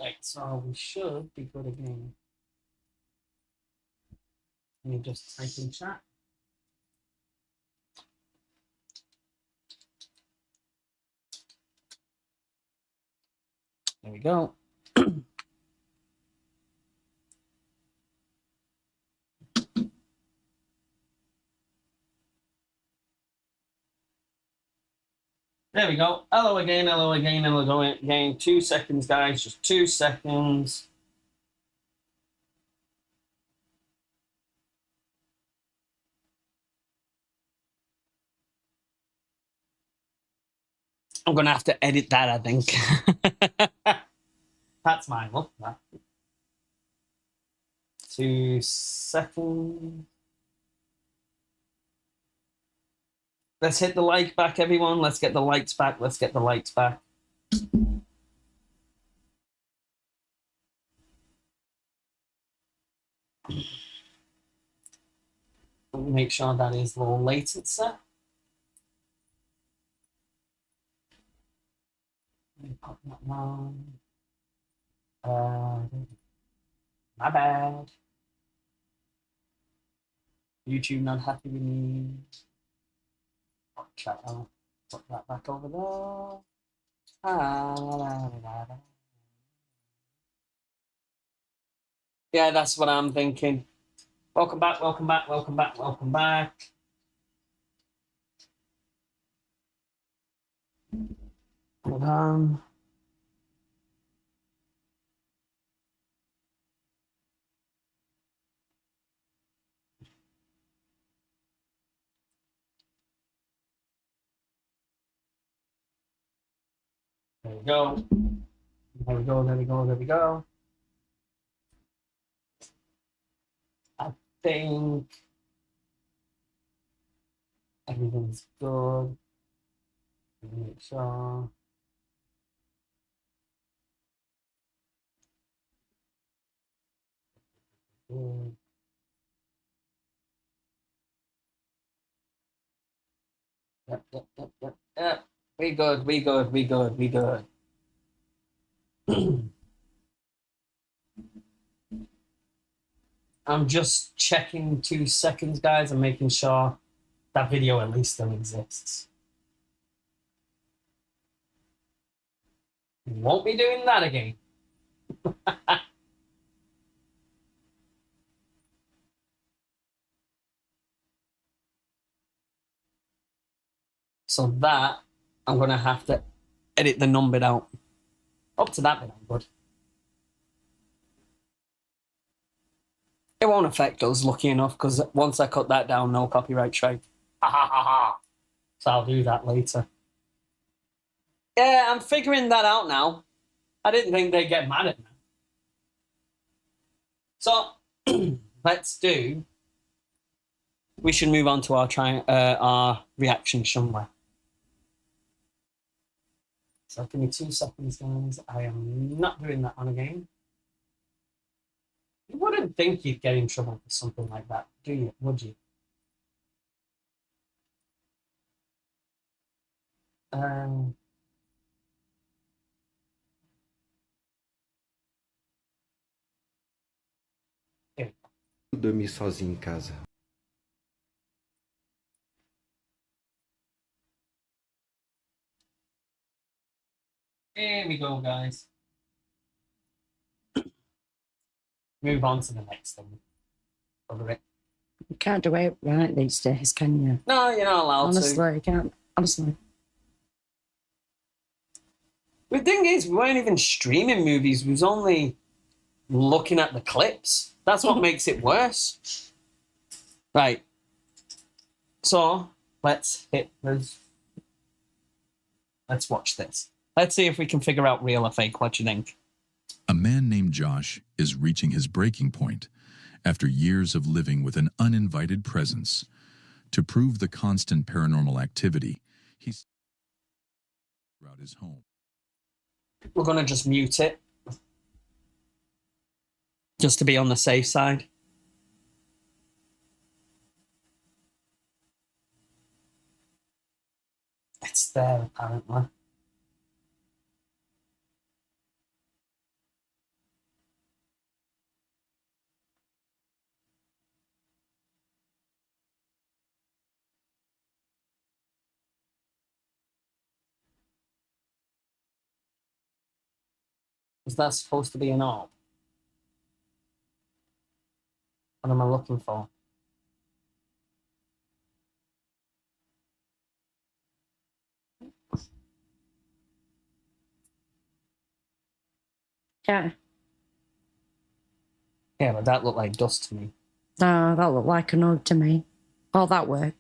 Right, so we should be good again. Let me just type in chat. There we go. There we go. Hello again, hello again, hello again. 2 seconds, guys. Just 2 seconds. I'm going to have to edit that, I think. That's my look. That. 2 seconds. Let's hit the like back, everyone. Let's get the lights back. Let's get the lights back. Make sure that is low latency. Let me pop that on. My bad. YouTube not happy with me. Chat out. Put that back over there. Yeah, that's what I'm thinking. Welcome back, welcome back, welcome back, welcome back. Hold on. There we go. There we go, there we go, there we go. I think everything's good. Make sure. Good. Yep. We good, we good, we good, we good. I'm just checking 2 seconds, guys, and making sure that video at least still exists. We won't be doing that again. So that, I'm going to have to edit the number out. Up to that bit, I'm good. It won't affect us, lucky enough, because once I cut that down, no copyright strike. Ha ha ha ha. So I'll do that later. Yeah, I'm figuring that out now. I didn't think they'd get mad at me. So let's do. We should move on to our reaction, shouldn't we? So give me 2 seconds, guys. I am not doing that one again. You wouldn't think you'd get in trouble for something like that, do you? Would you? Dormir sozinho em casa. Here we go, guys. Move on to the next thing. You can't do it right these days, can you? No, you're not allowed Honestly, to. you can't. Honestly. The thing is, we weren't even streaming movies. We was only looking at the clips. That's what makes it worse. Right. So, let's watch this. Let's see if we can figure out real or fake. What do you think? A man named Josh is reaching his breaking point after years of living with an uninvited presence. To prove the constant paranormal activity, he's throughout his home. We're going to just mute it. Just to be on the safe side. It's there, apparently. Is that supposed to be an orb? What am I looking for? Yeah. Yeah, but that looked like dust to me. No, that looked like an orb to me. Oh, that worked.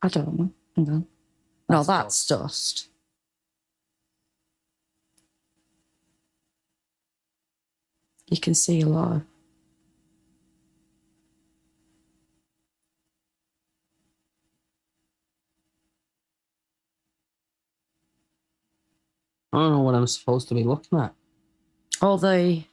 I don't know. Hang on. No, that's dust. You can see a lot of... I don't know what I'm supposed to be looking at. all the...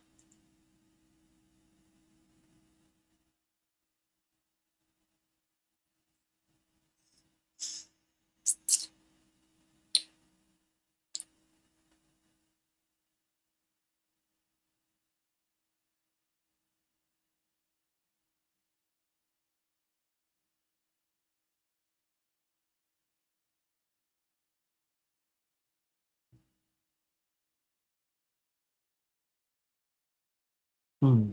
Hmm.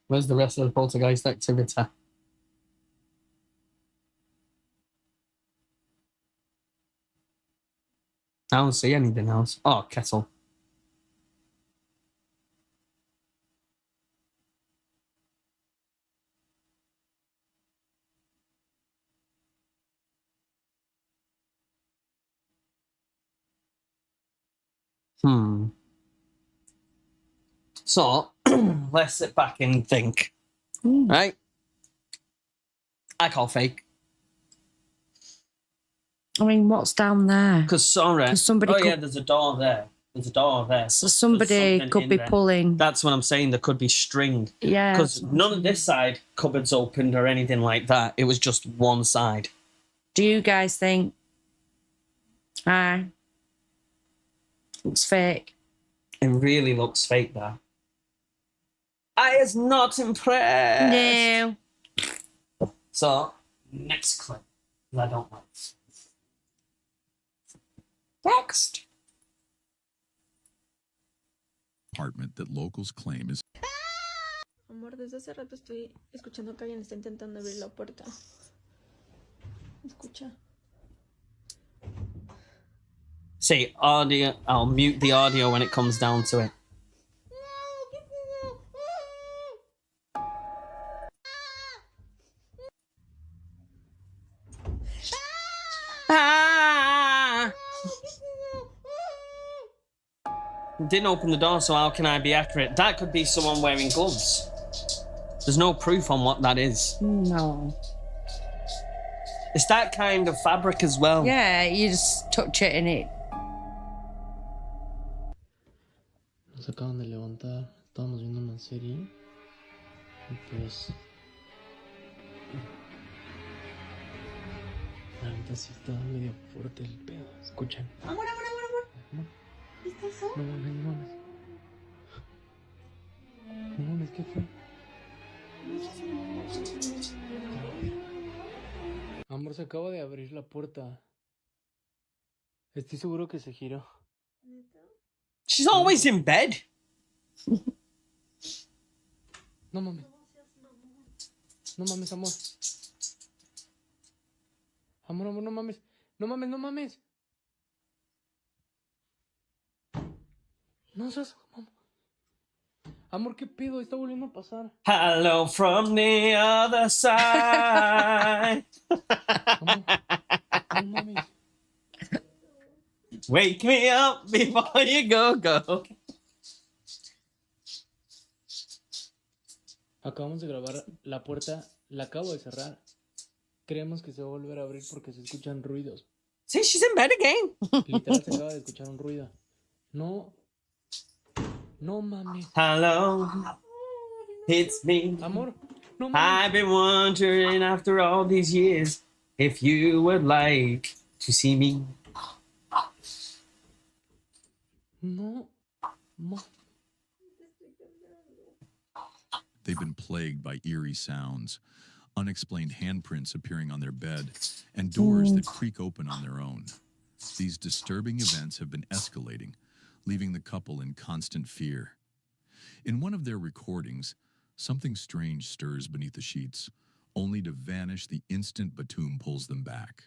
Where's the rest of the poltergeist activity? I don't see anything else. Oh, kettle. Hmm. So, let's sit back and think. Right? I call fake. I mean, what's down there? Because sorry. 'Cause somebody oh, could- yeah, there's a door there. There's a door there. So There's somebody something could in be there. pulling... That's what I'm saying. There could be string. Yeah. Because none of this side cupboards opened or anything like that. It was just one side. Do you guys think... Looks fake. It really looks fake there. I is not impressed. No. So, next clip. 'Cause I don't like this. Next. Apartment that locals claim is Amor, desde hace rato estoy escuchando que alguien está intentando abrir la puerta. Escucha. See, audio. I'll mute the audio when it comes down to it. Ah! Didn't open the door, so how can I be accurate? That could be someone wearing gloves. There's no proof on what that is. No. It's that kind of fabric as well. Yeah, you just touch it and it... Nos acaban de levantar, estábamos viendo una serie y pues la neta sí está medio fuerte el pedo, escuchen. Amor. Amor, ¿Viste eso? no mames, no mames. No mames, ¿qué fue? Amor, se acaba de abrir la puerta. Estoy seguro que se giró. She's always in bed. No mames. No mames, amor. Amor, no mames. No mames, no mames. No seas... Amor, ¿qué pedo? Está volviendo a pasar. Hello from the other side. Amor, no mames. Wake me up before you go. Acabamos de grabar la puerta. La acabo de cerrar. Creemos que se va a volver a abrir porque se escuchan ruidos. See, she's in bed again. Literal se acaba de escuchar un ruido. No. No mames. Hello, it's me. Amor, no mames. I've been wondering after all these years if you would like to see me. No. They've been plagued by eerie sounds, unexplained handprints appearing on their bed, and doors that creak open on their own. These disturbing events have been escalating, leaving the couple in constant fear. In one of their recordings, something strange stirs beneath the sheets, only to vanish the instant Batum pulls them back.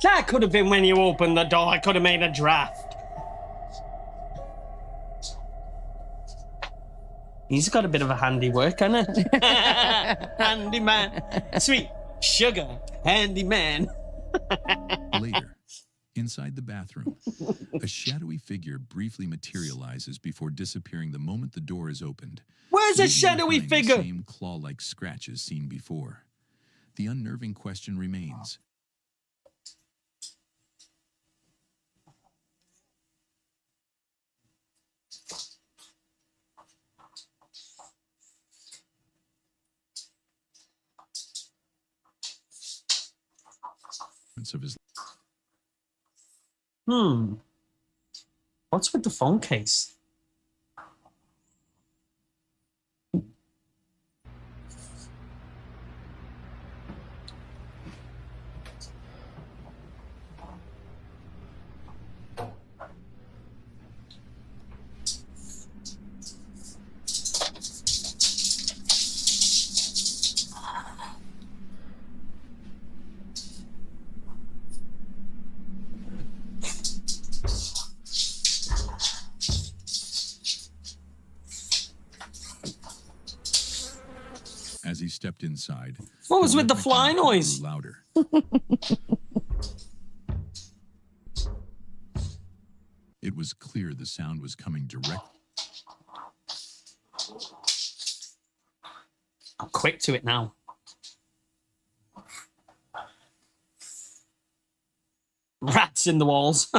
That could have been when you opened the door. I could have made a draft. He's got a bit of a handiwork, hasn't he? Handyman. Sweet sugar handyman. Later, inside the bathroom, a shadowy figure briefly materializes before disappearing the moment the door is opened. Where's a leaving shadowy behind the figure? same claw-like scratches seen before. The unnerving question remains. Of his What's with the phone case? As he stepped inside, What was with the unnerving fly sound noise? grew louder. It was clear the sound was coming direct. I'm quick to it now. Rats in the walls.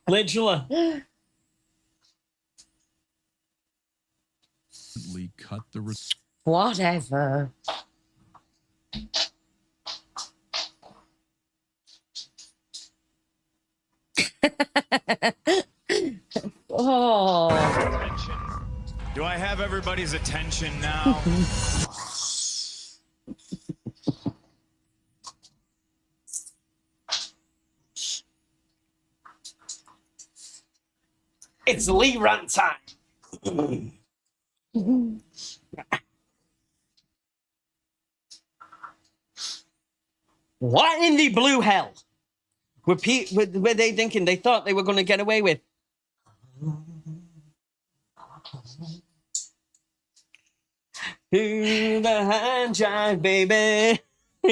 Literally. Cut the Whatever. Oh. Attention. Do I have everybody's attention now? It's Lee rant time. What in the blue hell were they thinking they thought they were going to get away with? Do the hand jive, baby.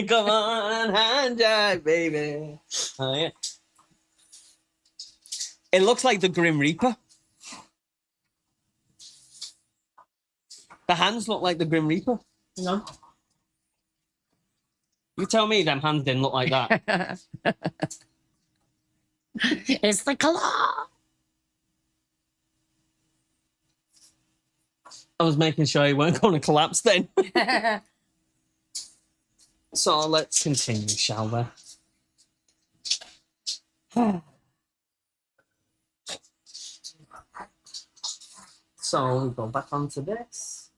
Come on, hand jive, baby. Oh, yeah. It looks like the Grim Reaper. The hands look like the Grim Reaper. You know? You tell me them hands didn't look like that. It's the claw. I was making sure you weren't going to collapse then. So let's continue, shall we? So we go back onto this.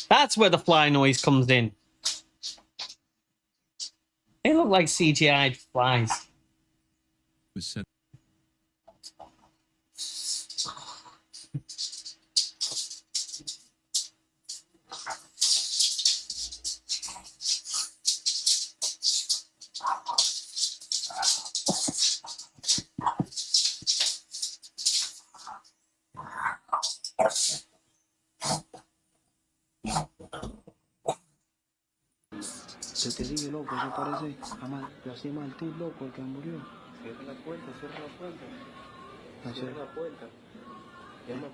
That's where the fly noise comes in. They look like CGI'd flies. was set. Se te sigue loco, eso parece yo hacía Martín loco el que murió. Cierra la puerta, cierra la puerta. Cierra la puerta. Llama,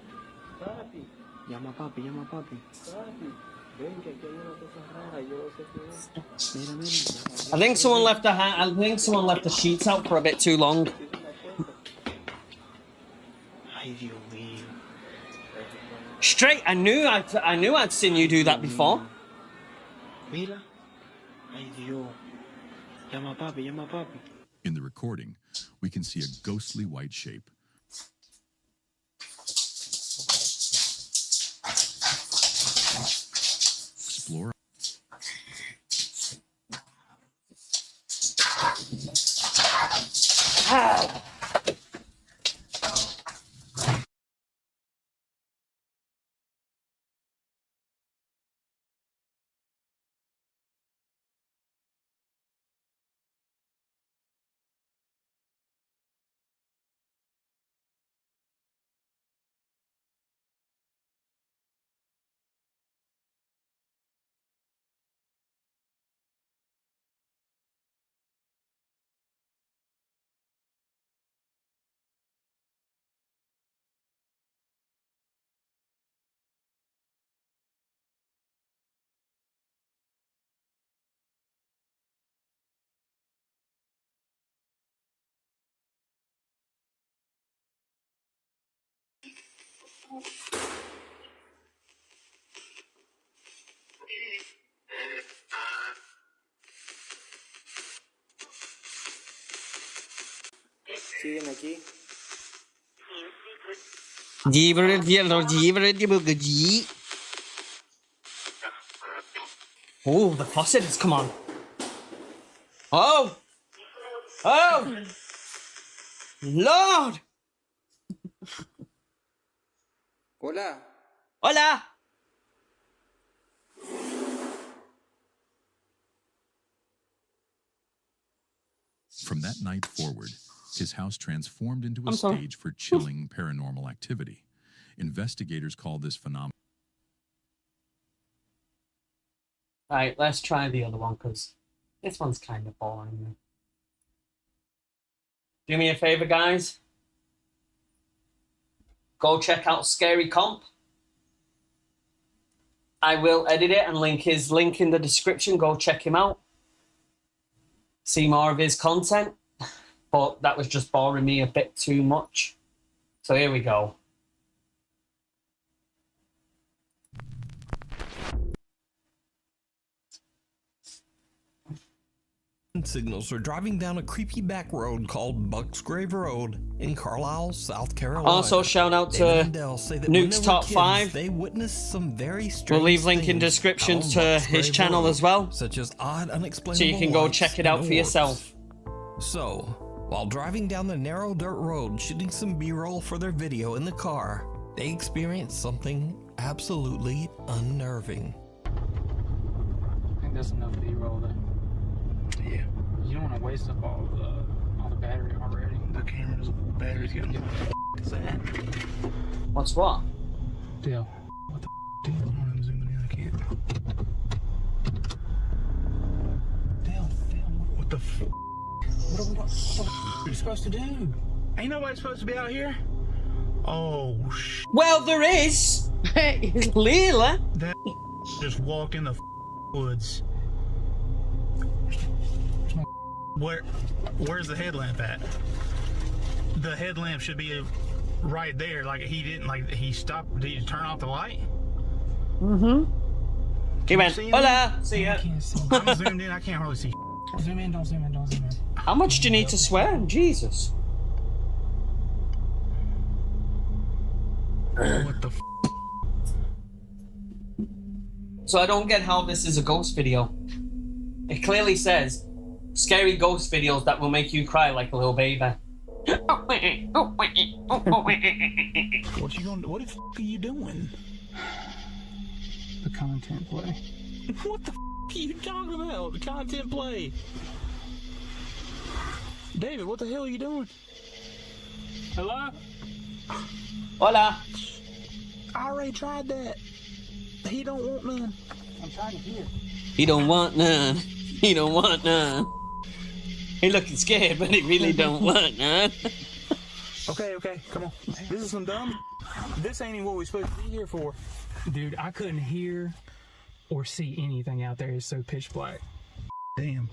papi. Llama a papi, llama a papi. Papi, ven que aquí hay una cosa rara, yo no sé qué es. Mira, mira. I think someone left the I think someone left the sheets out for a bit too long. Ay, Dios mío. Straight, I knew I'd seen you do that before. Mira. Ay, Dios. Llama a papi, llama a papi. In the recording, we can see a ghostly white shape. Explore. Siguen aquí. Oh, the faucet has come on. Oh! Oh! Lord! Hola. Hola! From that night forward, his house transformed into a I'm sorry. stage for chilling paranormal activity. Investigators call this phenomenon. Alright, let's try the other one, because this one's kind of boring. Do me a favor, guys. Go check out Scary Comp. I will edit it and link his link in the description. Go check him out. See more of his content. But that was just boring me a bit too much. So here we go. Signals are driving down a creepy back road called Bucksgrave Road in Carlisle, South Carolina. Also, shout out to Nuke's Top 5. They witnessed some very strange We'll leave link in description things to on his Bucksgrave channel Road, as well, such as odd, unexplainable so you can go lights check it and out for orbs. yourself. So, while driving down the narrow dirt road, shooting some B-roll for their video in the car, they experienced something absolutely unnerving. I think that's enough B-roll there. Yeah. You don't want to waste up all the battery already. The camera's battery's getting. Is that? What's what? Deal. What the deal? I'm zooming in. I can't. Damn. What the What are you supposed to do? Ain't nobody supposed to be out here. Oh Well, there is. Clearly. That just walked in the woods. Where's the headlamp at? The headlamp should be right there. Like he didn't. Like he stopped. Did you turn off the light? Mm-hmm. He went, see him? hola. See ya. I can't see. I'm zoomed in. I can't hardly see. Zoom in, don't zoom in, don't zoom in. How much do you need to swear? Jesus. What the? So I don't get how this is a ghost video. It clearly says scary ghost videos that will make you cry like a little baby. What you gonna? What the f are you doing? The content play. What the f are you talking about? The content play. David, what the hell are you doing? Hello? Hola. I already tried that. He don't want none. I'm trying to hear. He don't want none. He don't want none. He looking scared, but he really don't want none. Okay, come on. This is some dumb. This ain't even what we're supposed to be here for. Dude, I couldn't hear or see anything out there. It's so pitch black. Damn.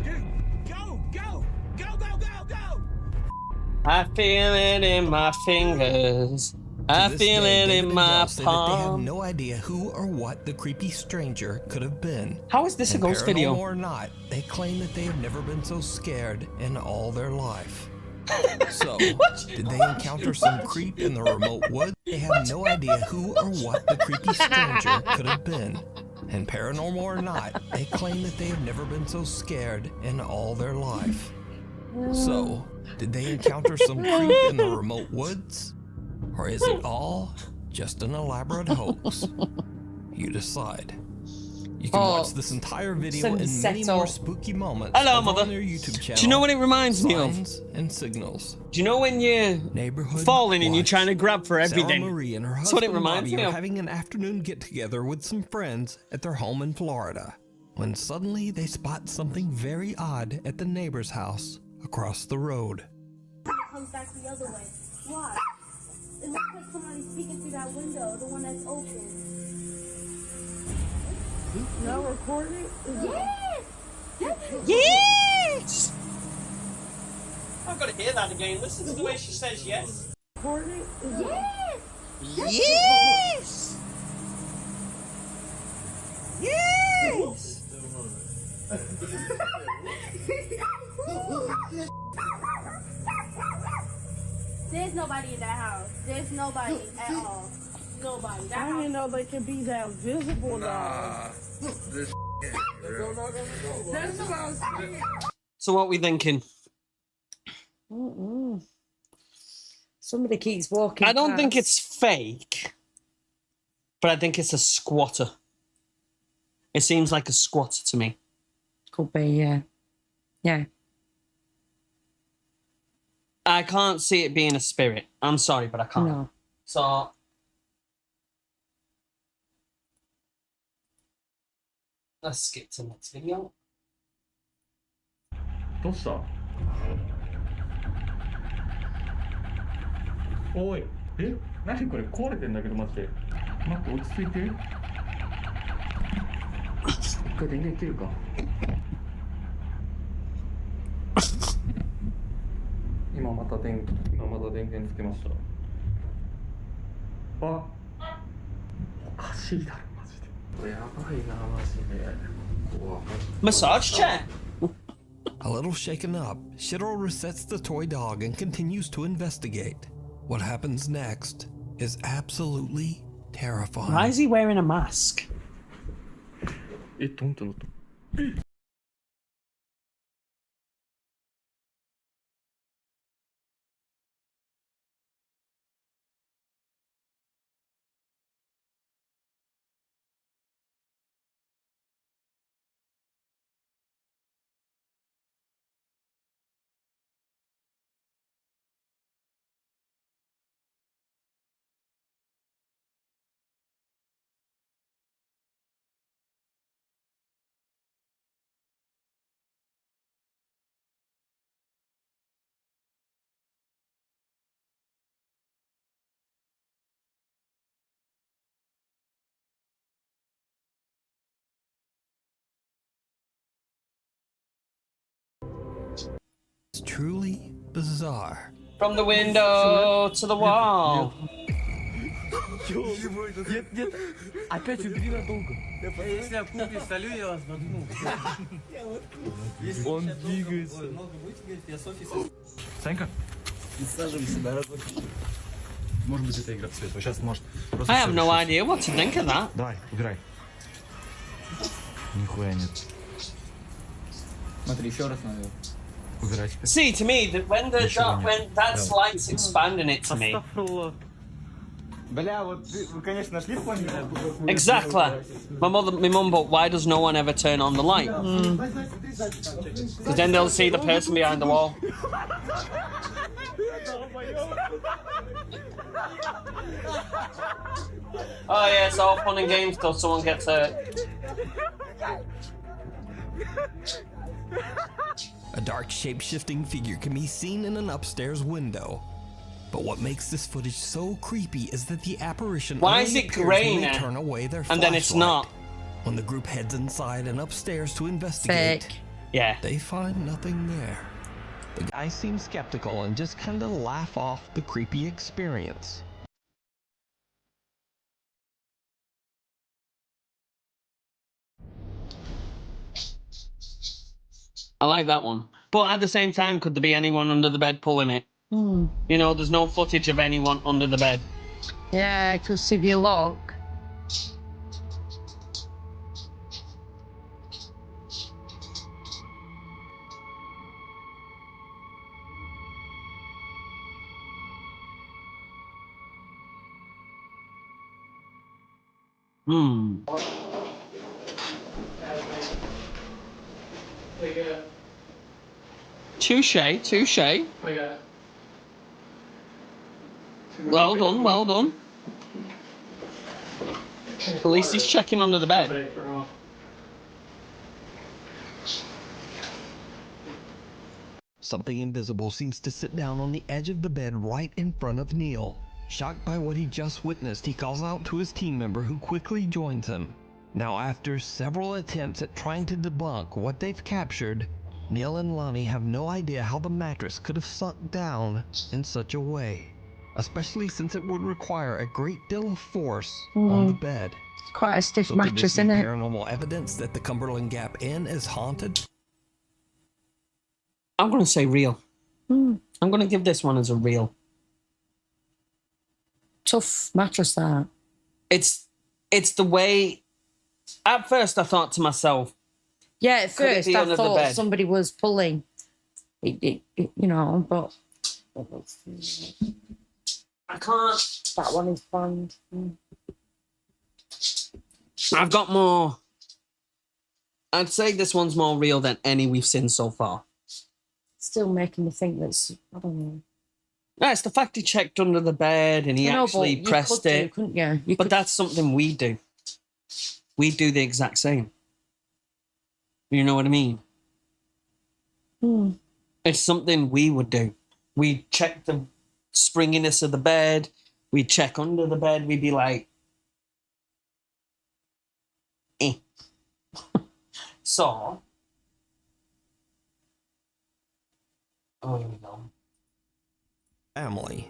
Dude, go! I feel it in my fingers. I feel it in my They have palm. no idea who or what the creepy stranger could have been. How is this a And ghost video? paranormal or not, they claim that they have never been so scared in all their life. So, did they encounter some creep in the remote woods? They have no idea who or what the creepy stranger could have been. And paranormal or not, they claim that they have never been so scared in all their life. So, did they encounter some creep in the remote woods? Or is it all just an elaborate hoax? You decide. You can watch this entire video and many more spooky moments Hello, over Mother. on their YouTube channel. Do you know what it reminds me of? Signs and Signals. Do you know when you're Neighborhood falling and you're Watch. trying to grab for Sarah everything? Marie and her That's what it husband reminds Bobby me are of. having an afternoon get-together with some friends at their home in Florida, when suddenly they spot something very odd at the neighbor's house across the road. It comes back the other way. Why? It looks like somebody's peeking through that window, the one that's open. No recording? Yes! Yes! I've got to hear that again. Listen to the way she says yes. Recording? Yes! Yes! Yes! There's nobody in that house. There's nobody at all. Nobody. That I house. didn't know they could be that visible now. This That's what I was saying. So what we thinking? Mm-mm. Somebody keeps walking. I don't think past. it's fake, but I think it's a squatter. It seems like a squatter to me. Could be, yeah. Yeah. I can't see it being a spirit. I'm sorry, but I can't. No. So let's skip to the next video. どうしたおい、え、何これ壊れてんだけど、マジで。待って、落ち着いて。一回電源切るか。今また電源つけました。あ、おかしいだろ、マジで。これやばいな、マジで。怖い。 Massage chair. A little shaken up, Shiro resets the toy dog and continues to investigate. What happens next is absolutely terrifying. Why is he wearing a mask? え、どんとなった。It's truly bizarre. From the window to the wall. Опять убери надолго. Если я кухню солю, я вас нагну. Он двигается. Санька? Присаживайся, дорогой. Может быть, это игра в цвет. Сейчас может. I have no idea what to think of that. Давай, убирай. Нихуя нет. Смотри, еще раз надо. Убирать. See, to me, that when that light's expanding it to me. Бля, вот вы, конечно, нашли в плане. Exactly. My mum, but why does no one ever turn on the light? Because then they'll see the person behind the wall. Oh yeah, it's all fun and games till someone gets hurt. A dark shape-shifting figure can be seen in an upstairs window. But what makes this footage so creepy is that the apparition Why only is it appears grey when they now? turn away their And flashlight. then it's not. When the group heads inside and upstairs to investigate, Fake. Yeah. they find nothing there. The guy seems skeptical and just kind of laugh off the creepy experience. I like that one. But at the same time, could there be anyone under the bed pulling it? Hmm. You know, there's no footage of anyone under the bed. Yeah, because if you look, Hmm. Touche, touche. Well done, well done. At least he's checking under the bed. Something invisible seems to sit down on the edge of the bed right in front of Neil. Shocked by what he just witnessed, he calls out to his team member who quickly joins him. Now, after several attempts at trying to debunk what they've captured, Neil and Lonnie have no idea how the mattress could have sunk down in such a way, especially since it would require a great deal of force on the bed. it's quite a stiff So could this mattress, be isn't it? paranormal evidence that the Cumberland Gap Inn is haunted? I'm going to say real. Hmm. I'm going to give this one as a real. Tough mattress, that. It's the way... At first, I thought to myself, Yeah, at Could it first be I under the thought bed? somebody was pulling it, you know, but I can't... that one is planned. Mm. I've got more... I'd say this one's more real than any we've seen so far. Still making me think that's, I don't know. No, it's the fact he checked under the bed and he I know, actually but pressed you could it. do, couldn't you? You But could, that's something we do. We do the exact same. You know what I mean? Hmm. It's something we would do. We check the springiness of the bed. We check under the bed. We'd be like, eh. So, oh, here we go. Family.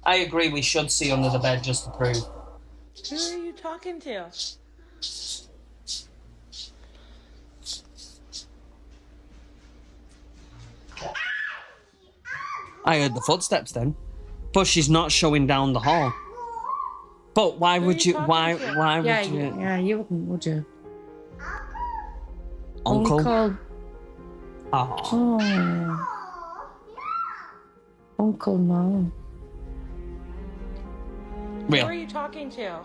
I agree. We should see under the bed just to prove. Who are you talking to? I heard the footsteps then, but she's not showing down the hall. But why would you? Why would yeah, you? yeah, you wouldn't, would you? Uncle. Uncle. Oh. Oh. Uncle, no. Who Real. are you talking to?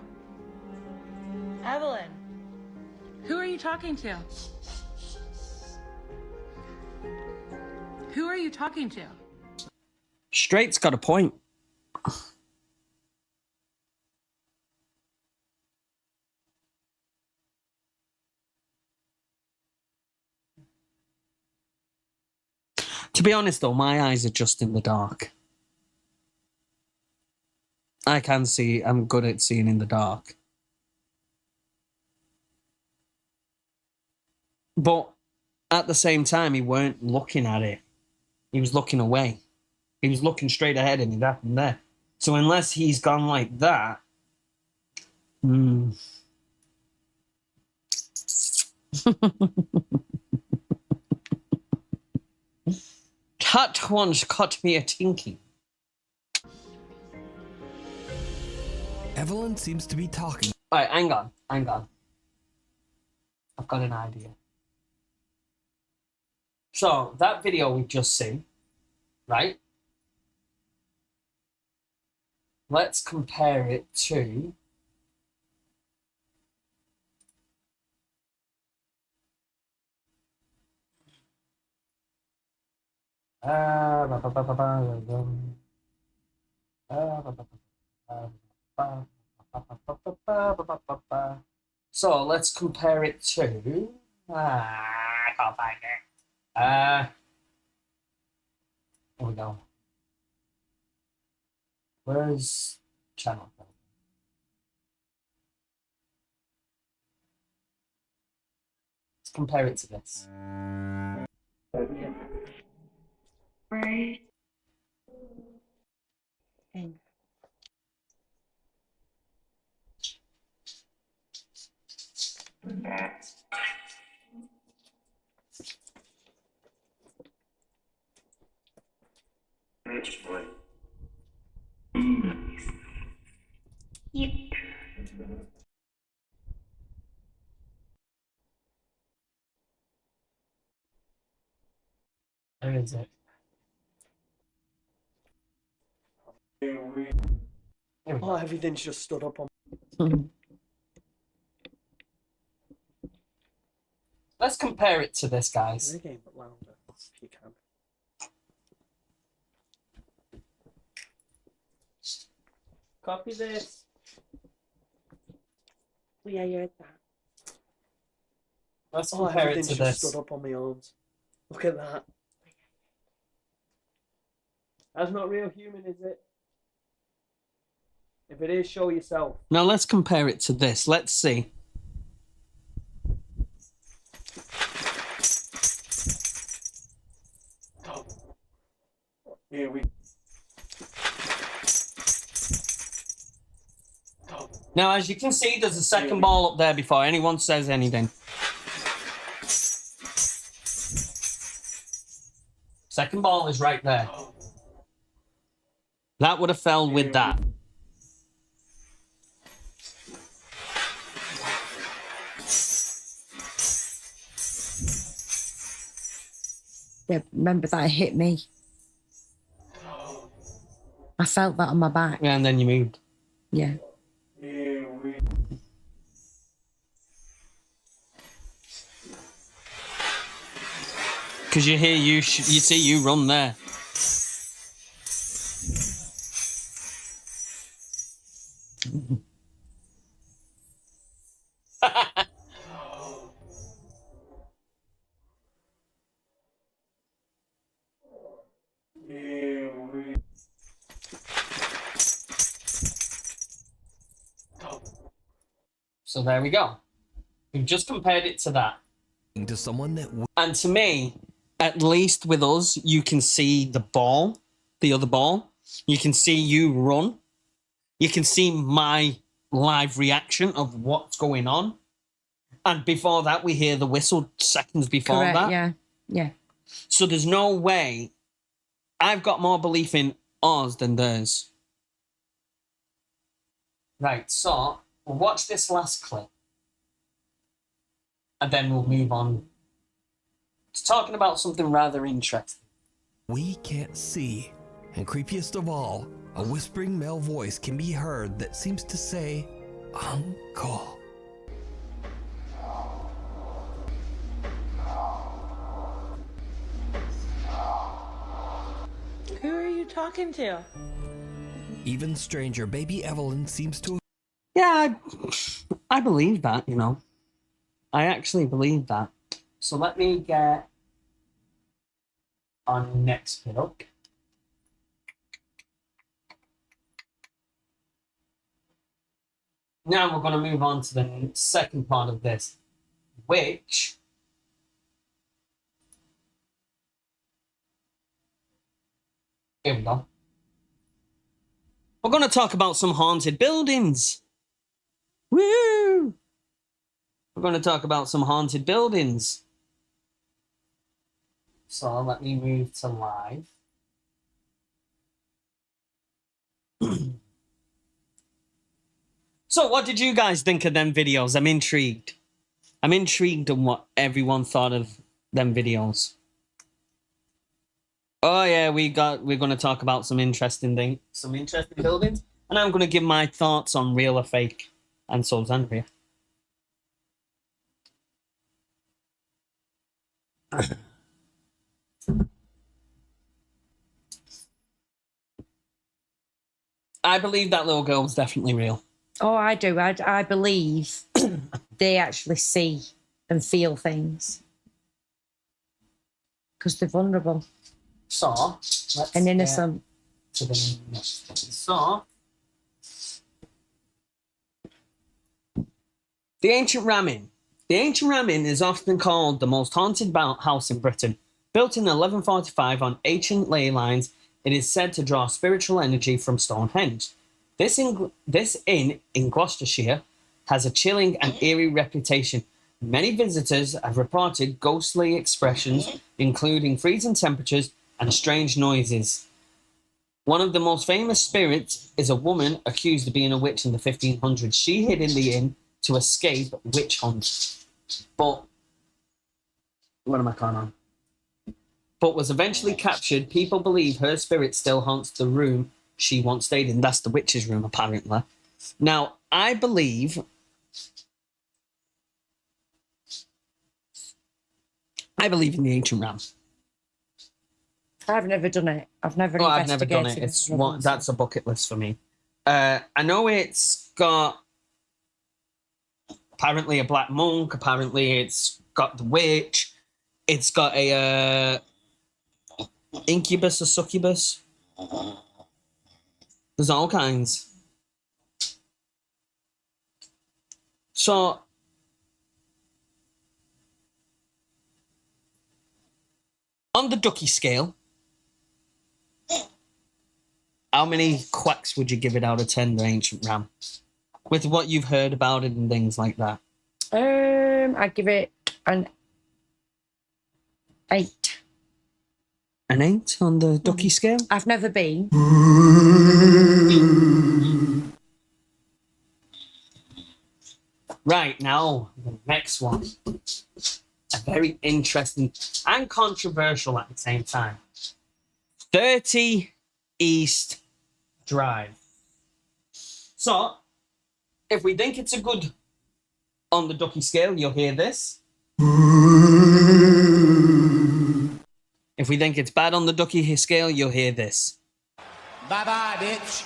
Evelyn. Who are you talking to? Who are you talking to? Straight's got a point. To be honest, though, my eyes are just in the dark. I can see. I'm good at seeing in the dark. But at the same time, he weren't looking at it. He was looking away. He was looking straight ahead and it happened there. So unless he's gone like that... That one's got me a tinky. Evelyn seems to be talking. Alright, hang on. I've got an idea. So, that video we've just seen, right? Let's compare it to... So let's compare it to. I can't find it. Here we go. Where's channel? Let's compare it to this. Right. Where is it? Oh, everything's just stood up on. Let's compare it to this, guys. Again, but louder if you can. Copy this. Oh, yeah, you heard that. Let's Oh, compare it everything's to just this. stood up on my arms. Look at that. That's not real human, is it? If it is, show yourself. Now let's compare it to this. Let's see. Here we. Now, as you can see, there's a second ball up there before anyone says anything. Second ball is right there. That would have fell with that. Yeah, remember that it hit me. I felt that on my back. Yeah, and then you moved. Yeah. Because you hear you see you run there. So there we go. We've just compared it to that. To someone that And to me, at least with us, you can see the ball, the other ball. You can see you run. You can see my live reaction of what's going on. And before that, we hear the whistle seconds before Correct, that. yeah. Yeah. So there's no way. I've got more belief in ours than theirs. Right, so we'll watch this last clip. And then we'll move on to talking about something rather interesting. we can't see. And creepiest of all, a whispering male voice can be heard that seems to say, Uncle. Who are you talking to? Even stranger, baby Evelyn seems to. Yeah, I believe that, you know. I actually believe that. So let me get on next bit up. Now we're going to move on to the second part of this, which here we go. We're going to talk about some haunted buildings. Woo! We're going to talk about some haunted buildings. So let me move to live. So what did you guys think of them videos? I'm intrigued. I'm intrigued on what everyone thought of them videos. Oh yeah, we're going to talk about some interesting buildings, and I'm going to give my thoughts on real or fake, and so's Andrea. I believe that little girl was definitely real. Oh, I do. I believe they actually see and feel things because they're vulnerable So, let's and get innocent. to the next one. So, the Ancient Ram Inn. The Ancient Ram Inn is often called the most haunted house in Britain. Built in 1145 on ancient ley lines, it is said to draw spiritual energy from Stonehenge. This inn in Gloucestershire has a chilling and eerie reputation. Many visitors have reported ghostly expressions, including freezing temperatures and strange noises. One of the most famous spirits is a woman accused of being a witch in the 1500s. She hid in the inn to escape witch hunt. But what am I calling on? But was eventually captured. People believe her spirit still haunts the room she once stayed in. That's the witch's room, apparently. Now, I believe in the Ancient Ram. I've never done it. I've never I've never done it. investigated. That's a bucket list for me. I know it's got apparently a black monk. Apparently, it's got the witch. It's got a incubus or succubus. There's all kinds. So, on the ducky scale, how many quacks would you give it out of 10, the Ancient Ram? With what you've heard about it and things like that. I'd give it an 8. An 8 on the ducky scale? I've never been. Right, now, the next one. A very interesting and controversial at the same time. 30 East Drive. So, if we think it's a good on the ducky scale, you'll hear this. If we think it's bad on the ducky scale, you'll hear this. Bye-bye, bitch.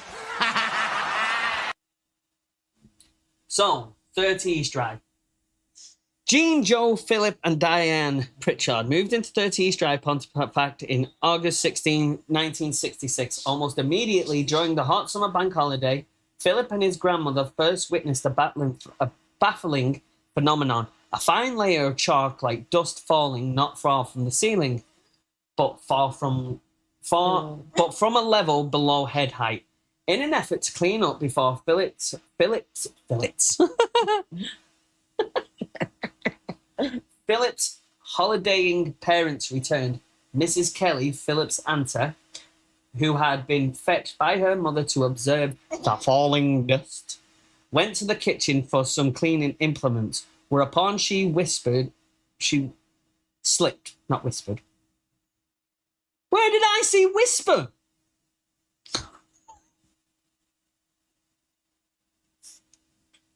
So, 30 East Drive. Jean, Joe, Philip, and Diane Pritchard moved into 30 East Drive, Pontefract in August 16, 1966. Almost immediately during the hot summer bank holiday, Philip and his grandmother first witnessed a baffling phenomenon. A fine layer of chalk like dust falling not far from the ceiling, but from a level below head height. In an effort to clean up before Philip's holidaying parents returned, Mrs. Kelly, Philip's auntie, who had been fetched by her mother to observe the falling dust, went to the kitchen for some cleaning implements, whereupon she slipped, not whispered. Where did I see whisper?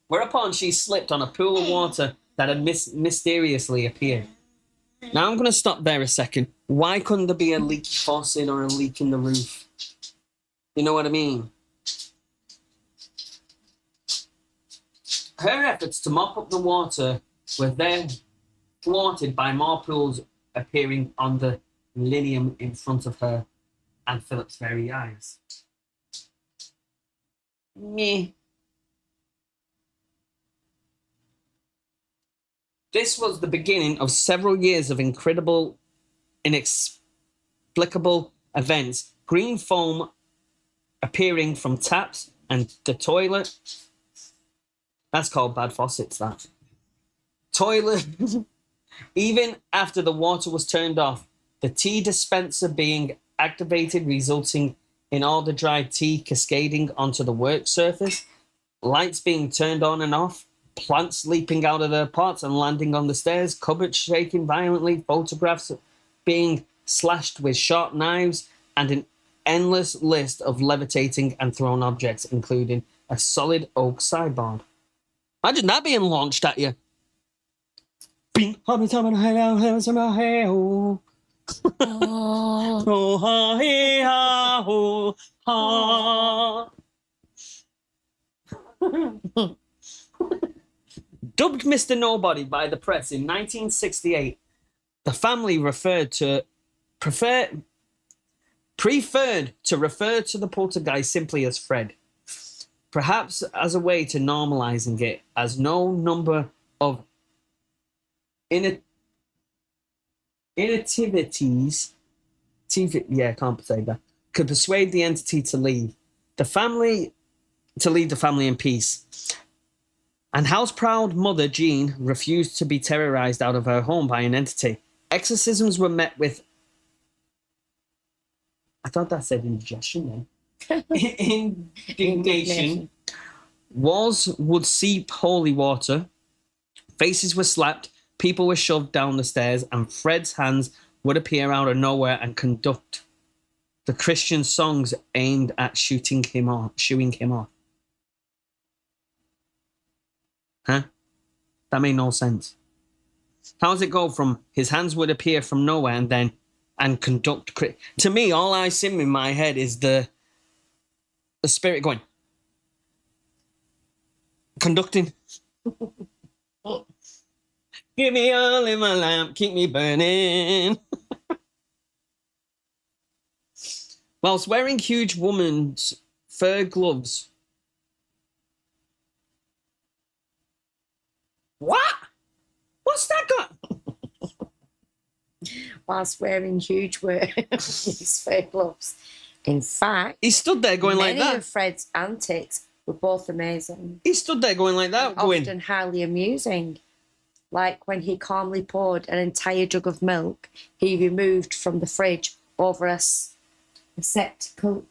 Whereupon she slipped on a pool of water that had mysteriously appeared. Now I'm going to stop there a second. Why couldn't there be a leaky faucet or a leak in the roof? You know what I mean? Her efforts to mop up the water were then thwarted by more pools appearing on the linoleum in front of her and Philip's very eyes. Meh. This was the beginning of several years of incredible, inexplicable events. Green foam appearing from taps and the toilet. That's called bad faucets, that. Toilet. Even after the water was turned off, the tea dispenser being activated, resulting in all the dried tea cascading onto the work surface, lights being turned on and off, plants leaping out of their pots and landing on the stairs, cupboards shaking violently, photographs being slashed with sharp knives, and an endless list of levitating and thrown objects, including a solid oak sideboard. Imagine that being launched at you. Dubbed Mr. Nobody by the press in 1968, the family preferred to refer to the poltergeist simply as Fred, perhaps as a way to normalizing it, as no number of inativities, I can't say that, could persuade the entity to leave the family in peace. And house-proud mother Jean refused to be terrorized out of her home by an entity. Exorcisms were met with... I thought that said indigestion then. Indignation. Walls would seep holy water. Faces were slapped. People were shoved down the stairs. And Fred's hands would appear out of nowhere and conduct the Christian songs aimed at shooing him off. Huh? That made no sense. How does it go from his hands would appear from nowhere and conduct? To me, all I see in my head is the spirit going, conducting. Give me all in my lamp, keep me burning. Whilst wearing huge woman's fur gloves. What? What's that got? Whilst wearing huge his fur gloves. In fact, he stood there going like that. Many of Fred's antics were both amazing. He stood there going like that, often highly amusing. Like when he calmly poured an entire jug of milk he removed from the fridge over a skeptical,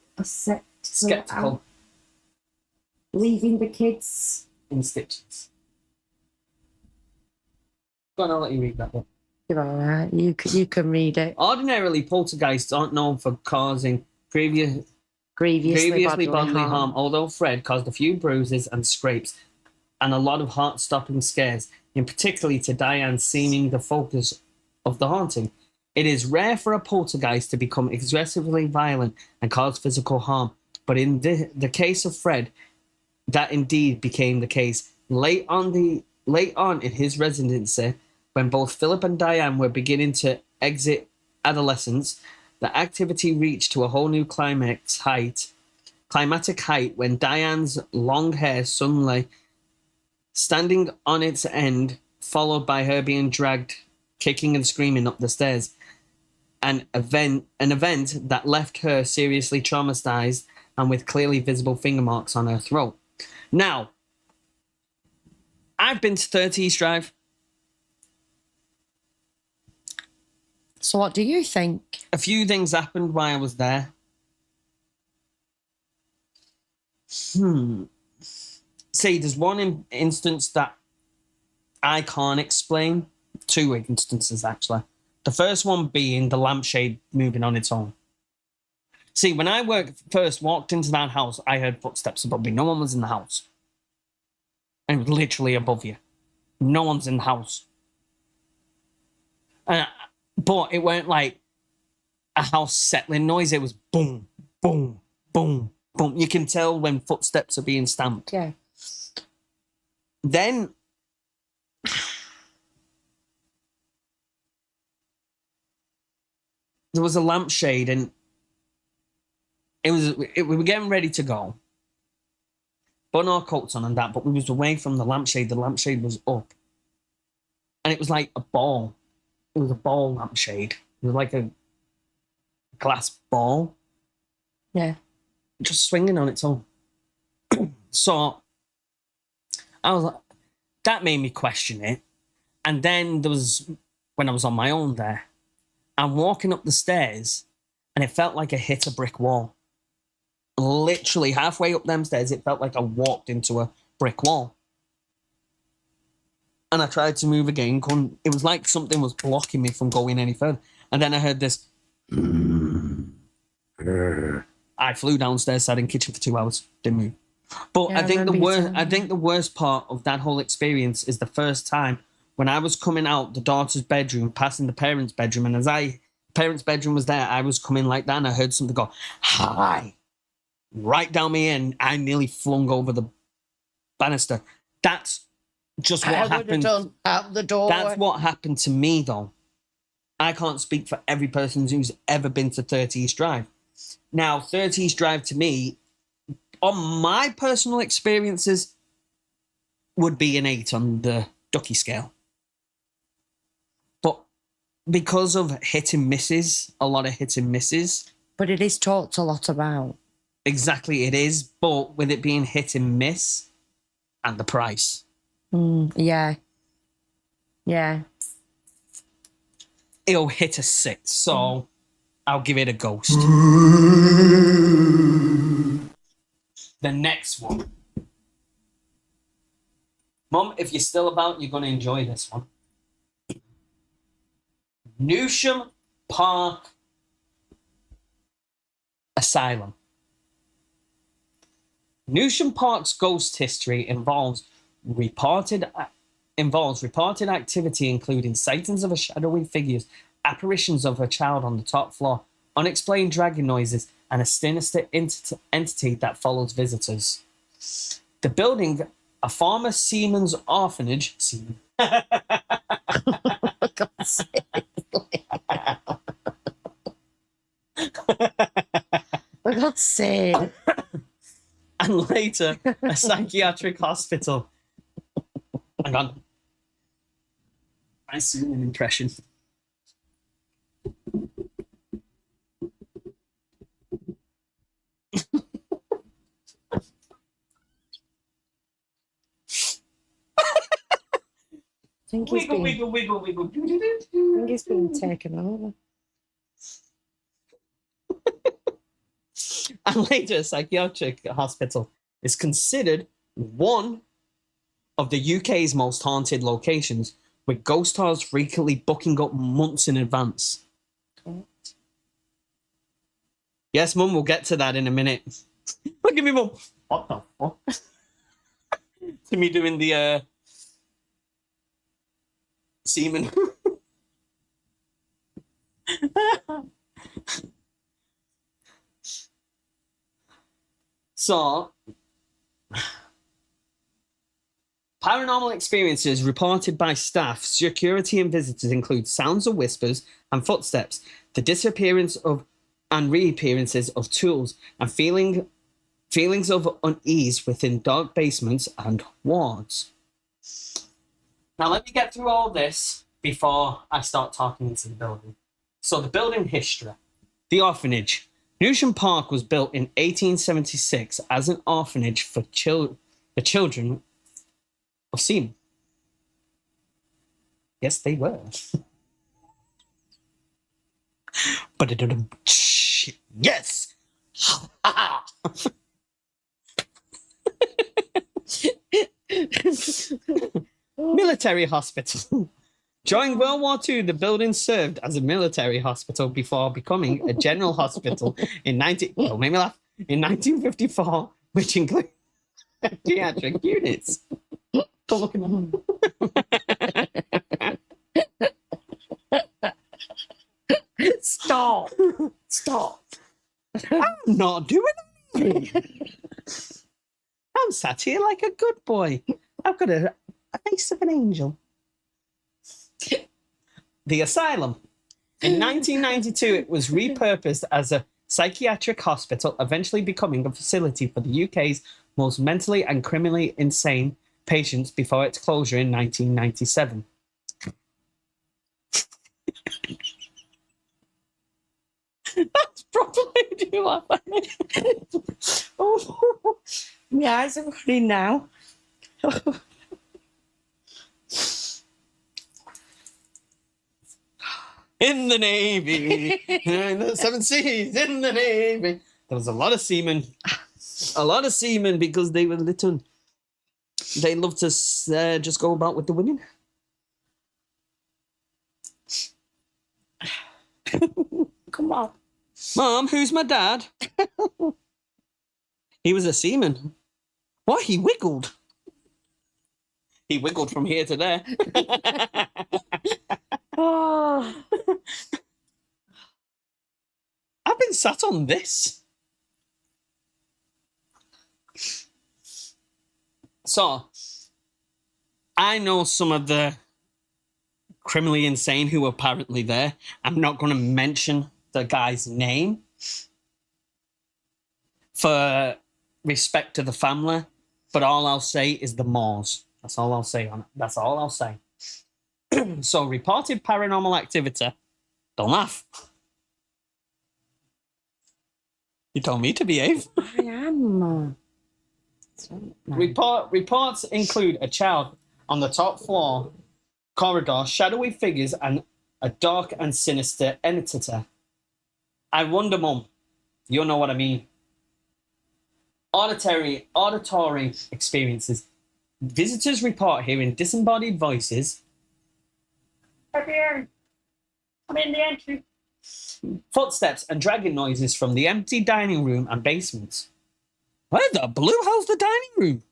leaving the kids in stitches. Go on, I'll let you read that one. You're all right. You can read it. Ordinarily, poltergeists aren't known for causing grievously bodily harm, although Fred caused a few bruises and scrapes and a lot of heart-stopping scares, in particularly to Diane seeming the focus of the haunting. It is rare for a poltergeist to become aggressively violent and cause physical harm, but in the case of Fred, that indeed became the case. Late on in his residency, when both Philip and Diane were beginning to exit adolescence, the activity reached to a whole new climatic height when Diane's long hair suddenly standing on its end, followed by her being dragged, kicking and screaming up the stairs. An event that left her seriously traumatized and with clearly visible finger marks on her throat. Now, I've been to 30 East Drive. So what do you think? A few things happened while I was there. See, there's one instance that I can't explain. Two instances, actually. The first one being the lampshade moving on its own. See, when I first walked into that house, I heard footsteps above me. No one was in the house. And it was literally above you. No one's in the house. But it weren't like a house settling noise. It was boom, boom, boom, boom. You can tell when footsteps are being stamped. Yeah. Then there was a lampshade, and we were getting ready to go. Putting our coats on and that, but we was away from the lampshade. The lampshade was up. And it was like a ball. It was a ball lampshade. It was like a glass ball. Yeah. Just swinging on its own. So I was like, that made me question it. And then there was, when I was on my own there, I'm walking up the stairs and it felt like I hit a brick wall. Literally halfway up them stairs, it felt like I walked into a brick wall. And I tried to move again, couldn't. It was like something was blocking me from going any further. And then I heard this. I flew downstairs, sat in the kitchen for 2 hours, didn't move. But Yeah, I think I the worst part of that whole experience is the first time when I was coming out the daughter's bedroom, passing the parents' bedroom, and as parents' bedroom was there, I was coming like that, and I heard something go, hi, right down me, and I nearly flung over the Bannister. That's just what I would have happened. done out the door. That's what happened to me, though. I can't speak for every person who's ever been to 30 East Drive. Now, 30 East Drive to me, on my personal experiences, would be an 8 on the Ducky scale. But because of hit and misses, a lot of hit and misses. But it is talked a lot about. Exactly, it is. But with it being hit and miss and the price. Yeah. Yeah. It'll hit a 6, so I'll give it a ghost. The next one. Mum, if you're still about, you're going to enjoy this one. Newsham Park Asylum. Newsham Park's ghost history involves reported activity including sightings of a shadowy figures, apparitions of a child on the top floor, unexplained dragging noises, and a sinister entity that follows visitors. The building, a former seamen's orphanage, For God's sake. And later a psychiatric hospital. Hang on. I see an impression. I think Wiggle. I think he's been taken over. And later a psychiatric hospital is considered one of the UK's most haunted locations, with ghost tours frequently booking up months in advance. Yes, Mum, we'll get to that in a minute. Look at me, Mum. What the fuck? To me doing the semen. So, paranormal experiences reported by staff, security, and visitors include sounds of whispers and footsteps, the disappearance of and reappearances of tools, and feelings of unease within dark basements and wards. Now, let me get through all this before I start talking into the building. So, the building history. The orphanage. Newsham Park was built in 1876 as an orphanage for the children of seamen. Yes, they were. But it didn't. Yes! Military hospital. During World War II, the building served as a military hospital before becoming a general hospital in 1954, which included pediatric units. Don't look at me. Stop. Stop. I'm not doing anything. I'm sat here like a good boy. I've got a face of an angel. The asylum. In 1992, it was repurposed as a psychiatric hospital, eventually becoming a facility for the UK's most mentally and criminally insane patients before its closure in 1997. That's probably do laugh at me. Oh. My eyes are running now. In the Navy, in the 7 seas, in the Navy. There was a lot of seamen. A lot of seamen because they were little. They loved to just go about with the women. Come on. Mom, who's my dad? He was a seaman. What? He wiggled. He wiggled from here to there. Oh. I've been sat on this. So, I know some of the criminally insane who were apparently there. I'm not going to mention the guy's name for respect to the family, but all I'll say is the Moors. That's all I'll say on it. That's all I'll say. So, reported paranormal activity. Don't laugh. You told me to behave. I am. Reports include a child on the top floor corridor, shadowy figures, and a dark and sinister entity. I wonder, Mum, you'll know what I mean. Auditory experiences. Visitors report hearing disembodied voices. I'm in the entry. Footsteps and dragging noises from the empty dining room and basement. Where the blue hell's the dining room?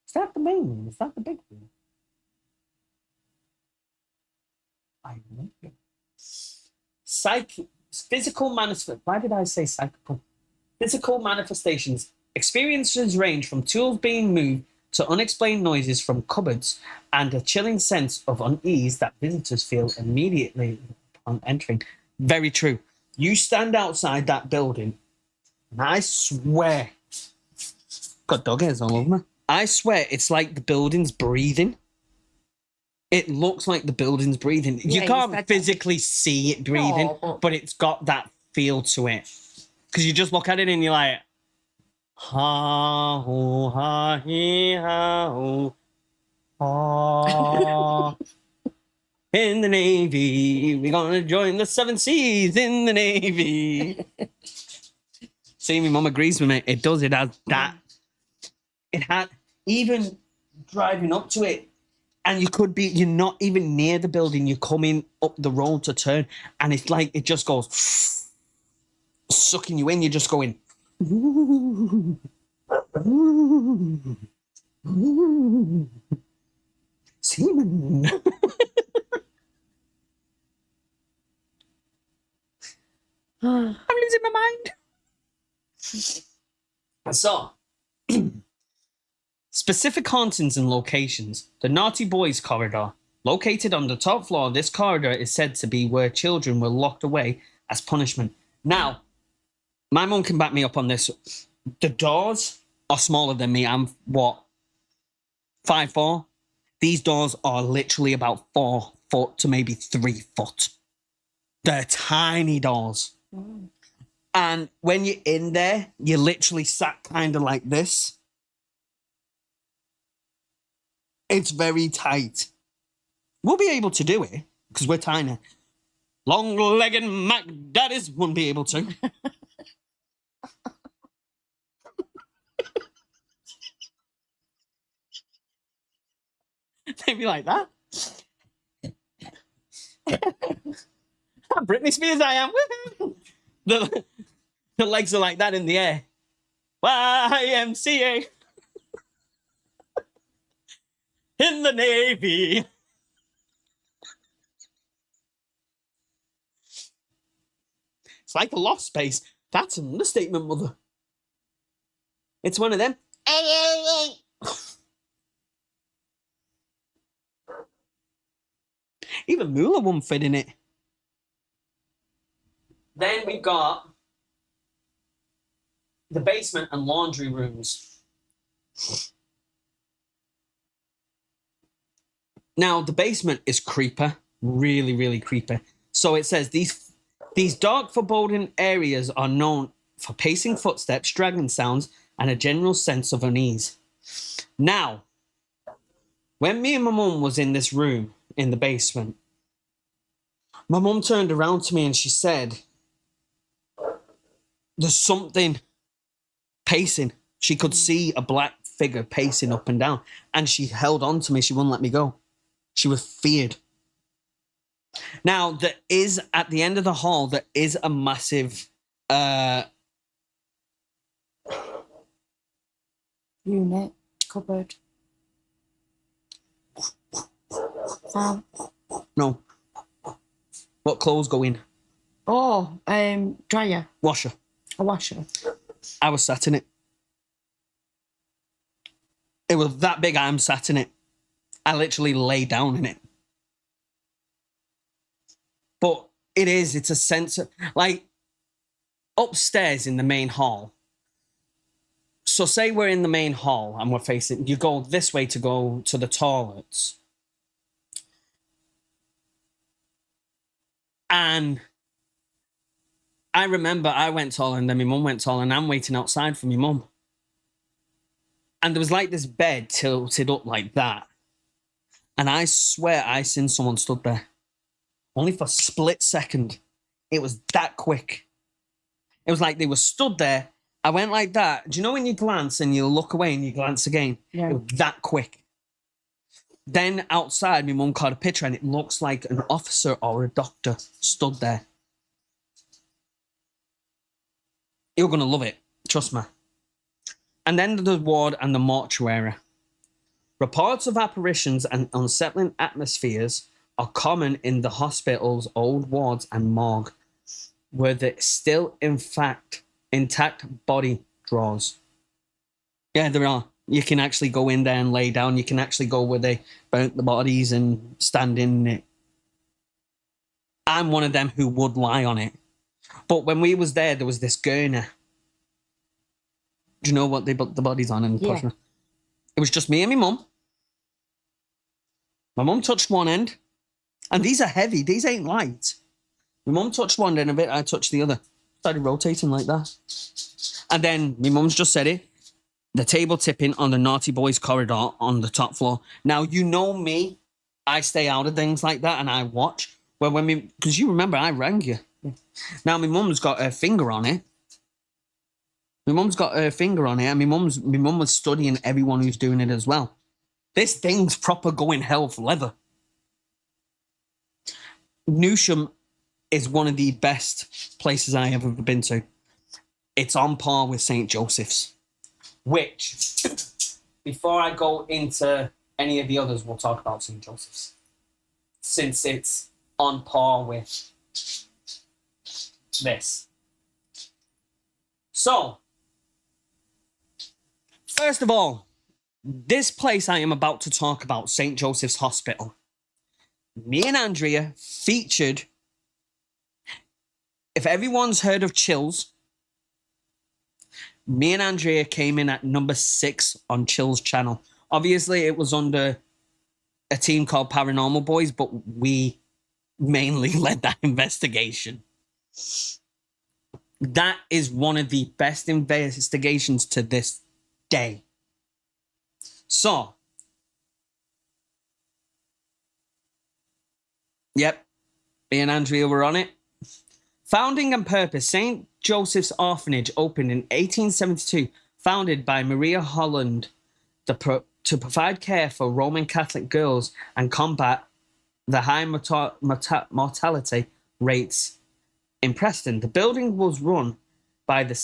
Is that the main room? Is that the big room? I wonder. Physical manifestations. Why did I say psychical? Physical manifestations. Experiences range from tools being moved to unexplained noises from cupboards and a chilling sense of unease that visitors feel immediately upon entering. Very true. You stand outside that building, and I swear, got dog hairs all over me. I swear it's like the building's breathing. It looks like the building's breathing. Yeah, you can't physically see it breathing, but it's got that feel to it. Because you just look at it and you're like, ha ho ha he ha ho ha. In the Navy, we're gonna join the 7 Seas in the Navy. See, my mum agrees with me. It does. It has that. It had even driving up to it, and you're not even near the building. You're coming up the road to turn, and it's like it just goes sucking you in. You're just going. Seaman. I'm losing my mind. So, specific hauntings and locations. The Naughty Boys Corridor. Located on the top floor, this corridor is said to be where children were locked away as punishment. Now, my mum can back me up on this. The doors are smaller than me. I'm, 5'4"? These doors are literally about 4 foot to maybe 3 foot. They're tiny doors. Mm. And when you're in there, you're literally sat kind of like this. It's very tight. We'll be able to do it because we're tiny. Long-legged Mac Daddies won't be able to. They'd be like that. Britney Spears I am. The legs are like that in the air. YMCA. In the Navy. It's like a lost space. That's an understatement, mother. It's one of them. Even Moolah won't fit in it. Then we've got the basement and laundry rooms. Now, the basement is creeper. Really, really creepy. So it says these dark, foreboding areas are known for pacing footsteps, dragging sounds, and a general sense of unease. Now, when me and my mum was in this room in the basement, my mum turned around to me and she said, there's something pacing. She could see a black figure pacing up and down, and she held on to me. She wouldn't let me go. She was feared. Now, there is, at the end of the hall, there is a massive unit, cupboard. No. What clothes go in? Oh, dryer. Washer. A washer. I was sat in it. It was that big. I'm sat in it. I literally lay down in it. But it's a sense of, like, upstairs in the main hall. So say we're in the main hall and we're facing, you go this way to go to the toilets. And I remember I went tall and then my mum went tall and I'm waiting outside for my mum. And there was like this bed tilted up like that. And I swear I seen someone stood there. Only for a split second. It was that quick. It was like they were stood there. I went like that. Do you know when you glance and you look away and you glance again? Yeah. It was that quick. Then outside, my mum caught a picture and it looks like an officer or a doctor stood there. You're going to love it. Trust me. And then the ward and the mortuary. Reports of apparitions and unsettling atmospheres are common in the hospital's old wards and morgue, where the still, in fact, intact body draws. Yeah, there are. You can actually go in there and lay down. You can actually go where they burnt the bodies and stand in it. I'm one of them who would lie on it. But when we was there was this gurney. Do you know what they put the bodies on? And Yeah. It was just me and my mum. My mum touched one end. And these are heavy. These ain't light. My mum touched one end of it. I touched the other. Started rotating like that. And then my mum's just said it. The table tipping on the naughty boys corridor on the top floor. Now, you know me. I stay out of things like that and I watch. Well, because you remember I rang you. Now, my mum's got her finger on it. My mum's got her finger on it, and my mum was studying everyone who's doing it as well. This thing's proper going hell for leather. Newsham is one of the best places I have ever been to. It's on par with St. Joseph's, which, before I go into any of the others, we'll talk about St. Joseph's, since it's on par with this. So, first of all, this place I am about to talk about, St. Joseph's Hospital, me and Andrea featured, if everyone's heard of Chills, me and Andrea came in at number 6 on Chills channel. Obviously, it was under a team called Paranormal Boys, but we mainly led that investigation. That is one of the best investigations to this day. So, yep, me and Andrea were on it. Founding and purpose, St. Joseph's Orphanage opened in 1872, founded by Maria Holland to provide care for Roman Catholic girls and combat the high mortality rates in Preston. The building was run by the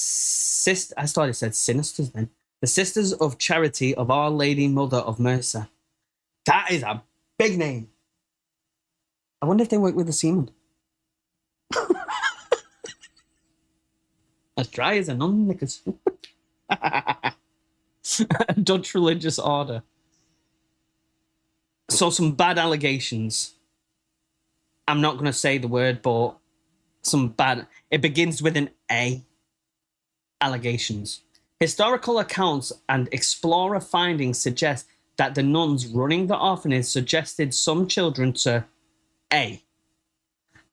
the Sisters of Charity of Our Lady Mother of Mercy. That is a big name. I wonder if they work with the seamen. As dry as a nun knickers. Dutch religious order. So some bad allegations. I'm not going to say the word, but some bad... It begins with an A. Allegations. Historical accounts and explorer findings suggest that the nuns running the orphanage suggested some children to A.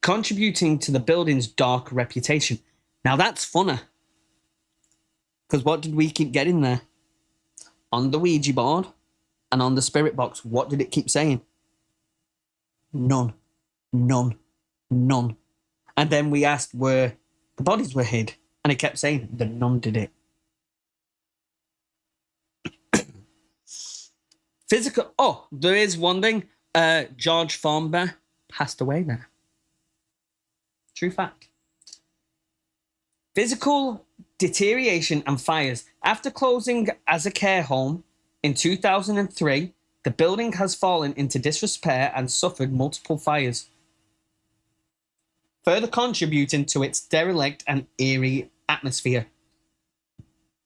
Contributing to the building's dark reputation. Now that's funny. Because what did we keep getting there? On the Ouija board and on the spirit box, what did it keep saying? None. None. None. And then we asked where the bodies were hid. And it kept saying the nun did it. Physical... Oh, there is one thing. George Formby passed away there. True fact. Physical deterioration and fires. After closing as a care home in 2003, the building has fallen into disrepair and suffered multiple fires, further contributing to its derelict and eerie atmosphere.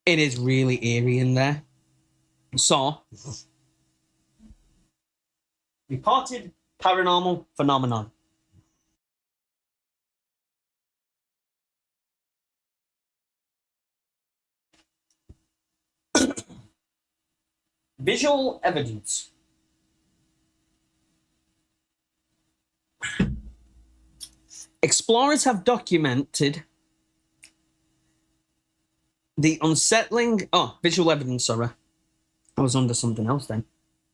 It is really eerie in there. So, reported paranormal phenomenon. Visual evidence. Explorers have documented the unsettling... Oh, visual evidence, sorry. I was under something else then.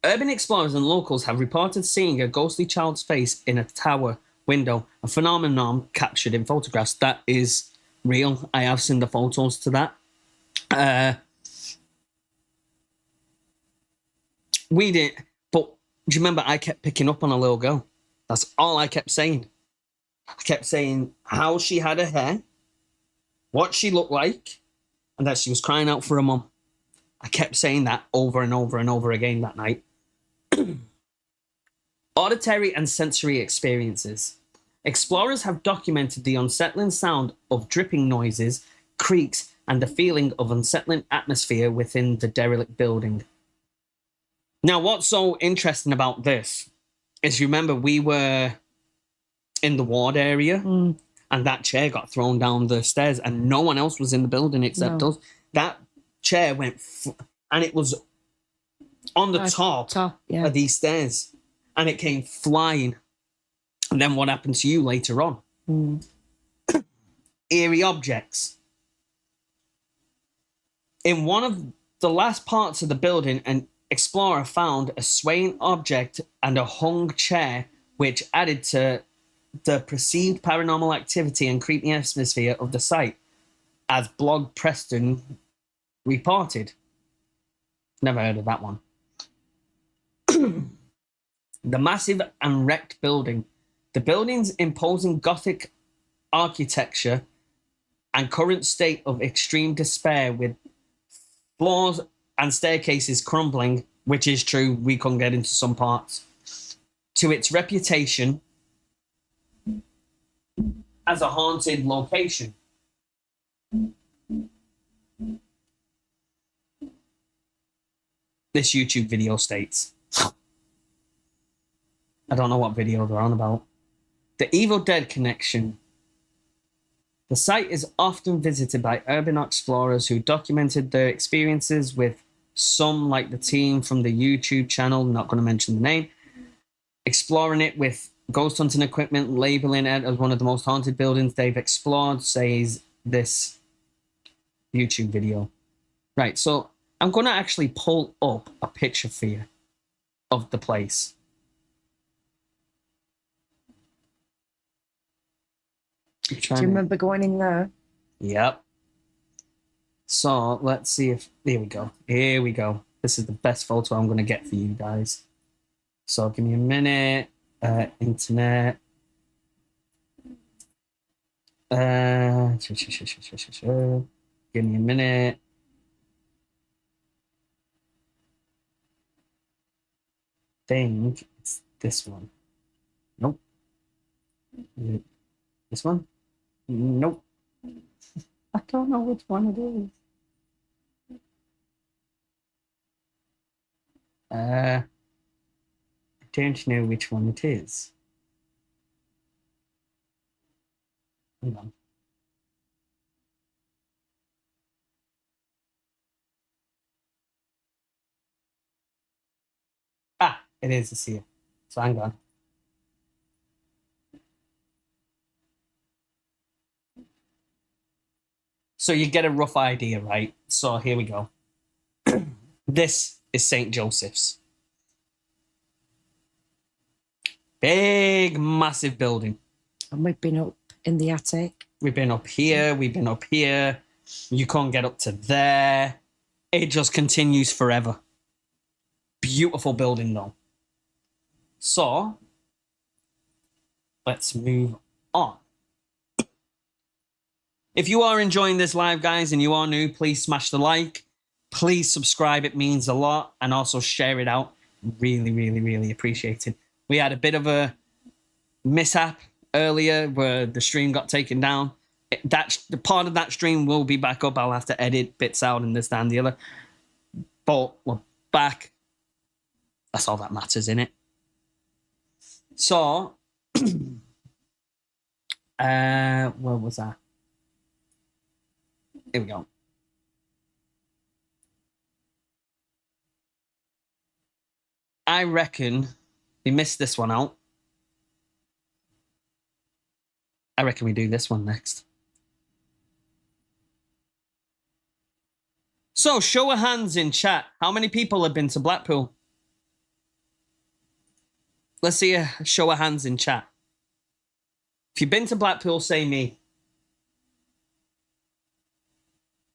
Urban explorers and locals have reported seeing a ghostly child's face in a tower window, a phenomenon captured in photographs. That is real. I have seen the photos to that. We didn't, but do you remember I kept picking up on a little girl? That's all I kept saying. I kept saying how she had her hair, what she looked like, and that she was crying out for her mum. I kept saying that over and over and over again that night. Auditory and sensory experiences. Explorers have documented the unsettling sound of dripping noises, creaks, and the feeling of unsettling atmosphere within the derelict building. Now, what's so interesting about this is, remember, we were in the ward area and that chair got thrown down the stairs and no one else was in the building except us. That chair went and it was on the top of these stairs and it came flying. And then what happened to you later on? Eerie objects. In one of the last parts of the building, an explorer found a swaying object and a hung chair, which added to the perceived paranormal activity and creepy atmosphere of the site, as Blog Preston reported. Never heard of that one. The massive and wrecked building. The building's imposing Gothic architecture and current state of extreme despair, with floors and staircases crumbling, which is true, we couldn't get into some parts, to its reputation as a haunted location. This YouTube video states. I don't know what video they're on about. The Evil Dead connection. The site is often visited by urban explorers who documented their experiences with some, like the team from the YouTube channel, not going to mention the name, exploring it with ghost hunting equipment, labeling it as one of the most haunted buildings they've explored, says this YouTube video. Right, so I'm going to actually pull up a picture for you of the place. Do you remember going in there? Yep. So let's see if... Here we go. Here we go. This is the best photo I'm going to get for you guys. So give me a minute. Internet. Give me a minute. Think it's this one. Nope. This one? Nope. I don't know which one it is. I don't know which one it is. Hold on. Ah, it is this here. So hang on. So you get a rough idea, right? So here we go. This is St. Joseph's. Big, massive building. And we've been up in the attic. We've been up here. We've been up here. You can't get up to there. It just continues forever. Beautiful building, though. So, let's move on. If you are enjoying this live, guys, and you are new, please smash the like. Please subscribe. It means a lot. And also share it out. Really, really, really appreciate it. We had a bit of a mishap earlier where the stream got taken down. The part of that stream will be back up. I'll have to edit bits out and this, that, and the other. But we're back. That's all that matters, innit? So, where was that? Here we go. I reckon we missed this one out. I reckon we do this one next. So, show of hands in chat. How many people have been to Blackpool? Let's see a show of hands in chat. If you've been to Blackpool, say me.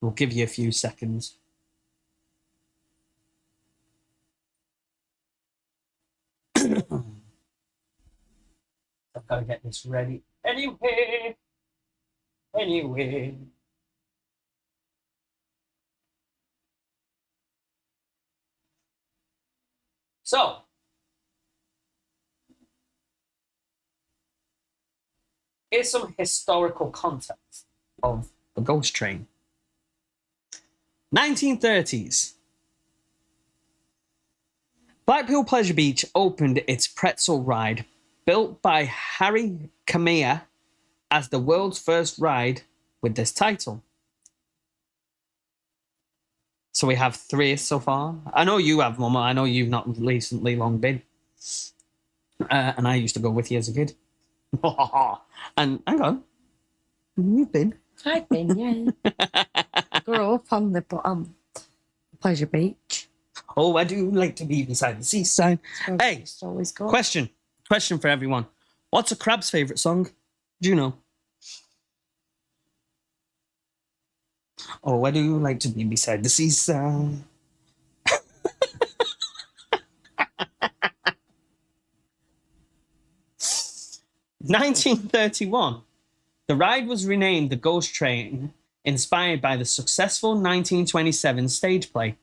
We'll give you a few seconds. I've got to get this ready. Anyway. So, here's some historical context of the ghost train. 1930s. Blackpool Pleasure Beach opened its pretzel ride, built by Harry Kamiya as the world's first ride with this title. So we have 3 so far. I know you have, Mama. I know you've not recently long been. And I used to go with you as a kid. And hang on. You've been. I've been, yeah. Grew up on the Pleasure Beach. Oh, I do like to be beside the seaside. Hey, it's always good. Question for everyone. What's a crab's favourite song? Do you know? Oh, I do like to be beside the seaside. 1931. The ride was renamed the Ghost Train, inspired by the successful 1927 stage play.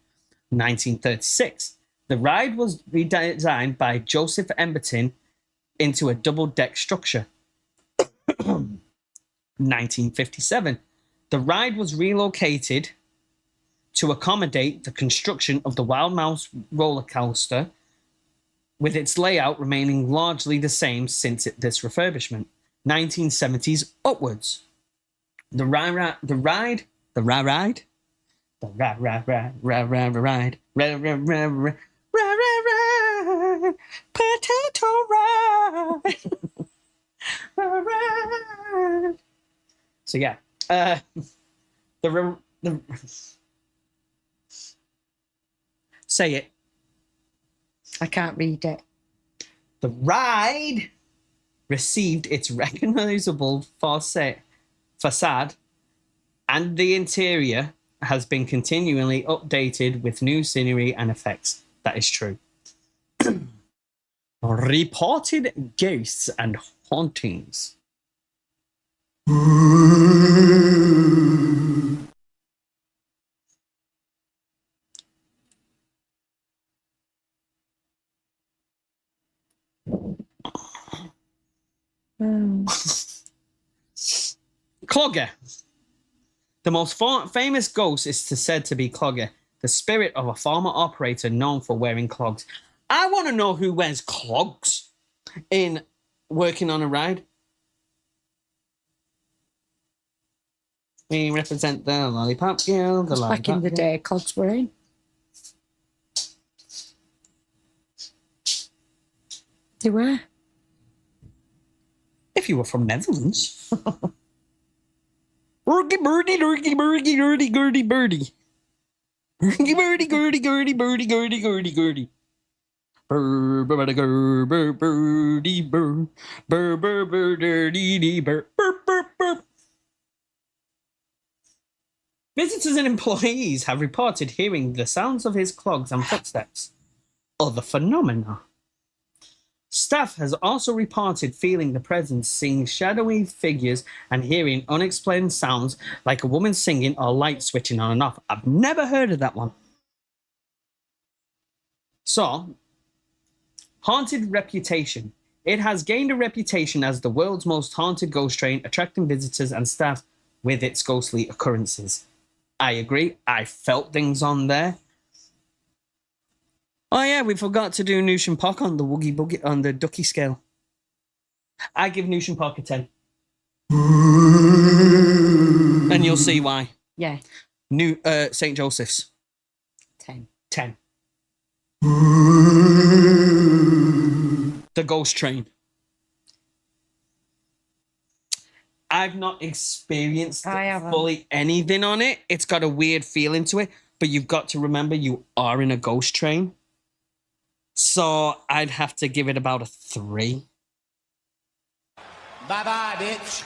1936. The ride was redesigned by Joseph Emberton into a double-deck structure. 1957. The ride was relocated to accommodate the construction of the Wild Mouse roller coaster, with its layout remaining largely the same since this refurbishment. 1970s upwards. The ride, potato ride. So yeah, say it. I can't read it. The ride received its recognizable facade, and the interior has been continually updated with new scenery and effects. That is true. Reported ghosts and hauntings. Clogger. The most famous ghost is said to be Clogger, the spirit of a former operator known for wearing clogs. I want to know who wears clogs in working on a ride. We represent the Lollipop Guild. Back in the day, clogs were in. They were. If you were from Netherlands. Birdie, birdie, birdie, birdie, birdie, birdie, birdie. Birdie, birdie, birdie, birdie, birdie, birdie, birdie, birdie. Burr, birdie, birdie, birdie, burr, burr, burr, burr, dirty, burr, burr, burr, burr. Visitors and employees have reported hearing the sounds of his clogs and footsteps. Other phenomena. Staff has also reported feeling the presence, seeing shadowy figures, and hearing unexplained sounds like a woman singing or light switching on and off. I've never heard of that one. So, haunted reputation. It has gained a reputation as the world's most haunted ghost train, attracting visitors and staff with its ghostly occurrences. I agree. I felt things on there. Oh yeah, we forgot to do Newsham Park on the Woogie Boogie on the Ducky scale. I give Newsham Park a 10. And you'll see why. Yeah. St. Joseph's. 10. 10. The Ghost Train. I've not experienced fully anything on it. It's got a weird feeling to it, but you've got to remember you are in a ghost train. So I'd have to give it about a 3. Bye-bye, bitch.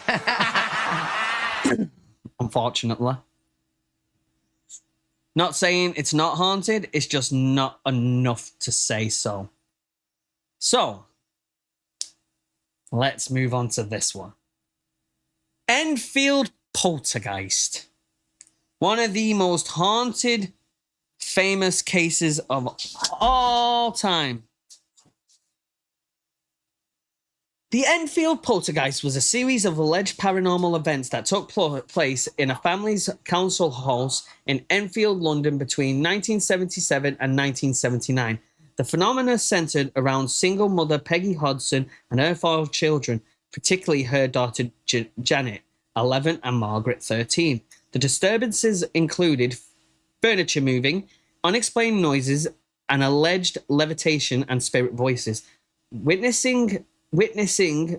Unfortunately. Not saying it's not haunted, it's just not enough to say so. So, let's move on to this one. Enfield Poltergeist. One of the most haunted, famous cases of all time. The Enfield Poltergeist was a series of alleged paranormal events that took place in a family's council house in Enfield, London between 1977 and 1979. The phenomena centered around single mother Peggy Hodson and her 4 children, particularly her daughter Janet, 11, and Margaret, 13. The disturbances included furniture moving, unexplained noises, and alleged levitation and spirit voices. Witnessing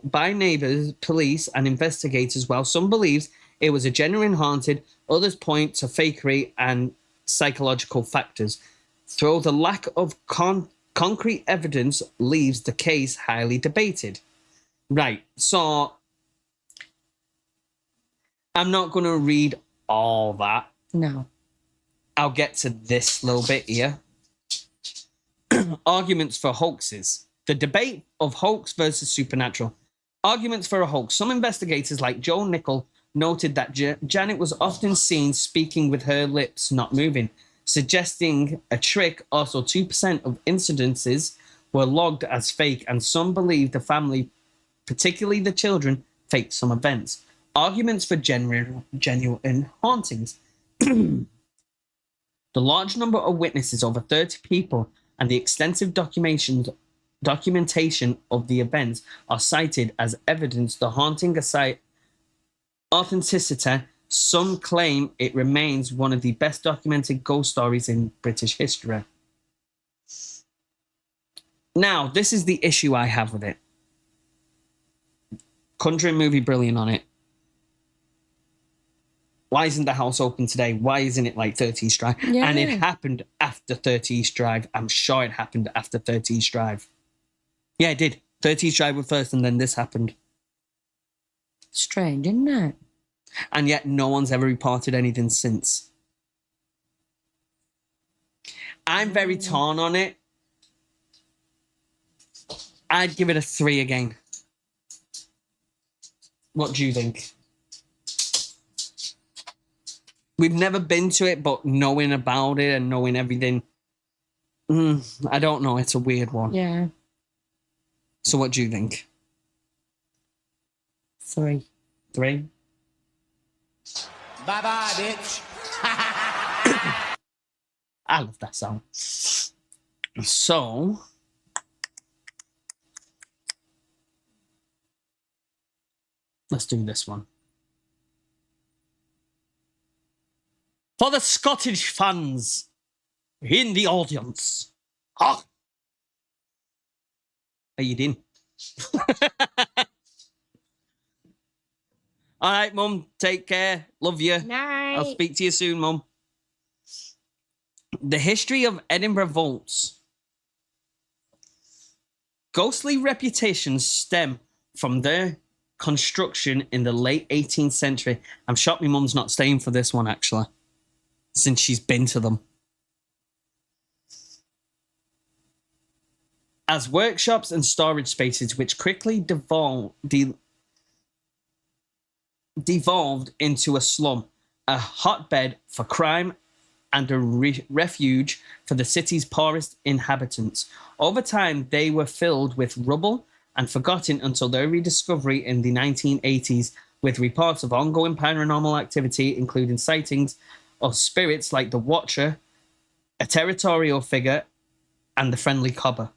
by neighbors, police, and investigators, while some believes it was a genuine haunted, others point to fakery and psychological factors. Though the lack of concrete evidence leaves the case highly debated. Right, so I'm not going to read all that. No. I'll get to this little bit here. Arguments for hoaxes. The debate of hoax versus supernatural. Arguments for a hoax. Some investigators, like Joe Nichol, noted that Janet was often seen speaking with her lips not moving, suggesting a trick. Also, 2% of incidences were logged as fake, and some believe the family, particularly the children, faked some events. Arguments for genuine hauntings. The large number of witnesses, over 30 people, and the extensive documentation of the events are cited as evidence the haunting authenticity. Some claim it remains one of the best documented ghost stories in British history. Now, this is the issue I have with it. Conjuring movie, brilliant on it. Why isn't the house open today? Why isn't it like 30 East Drive? Yeah. And it happened after 30 East Drive. I'm sure it happened after 30 East Drive. Yeah, it did. 30 East Drive was first, and then this happened. Strange, isn't it? And yet no one's ever reported anything since. I'm very torn on it. I'd give it a 3 again. What do you think? We've never been to it, but knowing about it and knowing everything, I don't know. It's a weird one. Yeah. So what do you think? 3. 3? Bye-bye, bitch. I love that song. So, let's do this one. For the Scottish fans in the audience. How you doing? All right, Mum. Take care. Love you. Night. I'll speak to you soon, Mum. The history of Edinburgh vaults. Ghostly reputations stem from their construction in the late 18th century. I'm shocked my mum's not staying for this one, actually, since she's been to them. As workshops and storage spaces, which quickly devolved into a slum, a hotbed for crime, and a refuge for the city's poorest inhabitants. Over time, they were filled with rubble and forgotten until their rediscovery in the 1980s, with reports of ongoing paranormal activity, including sightings of spirits like the Watcher, a territorial figure, and the friendly cobbler.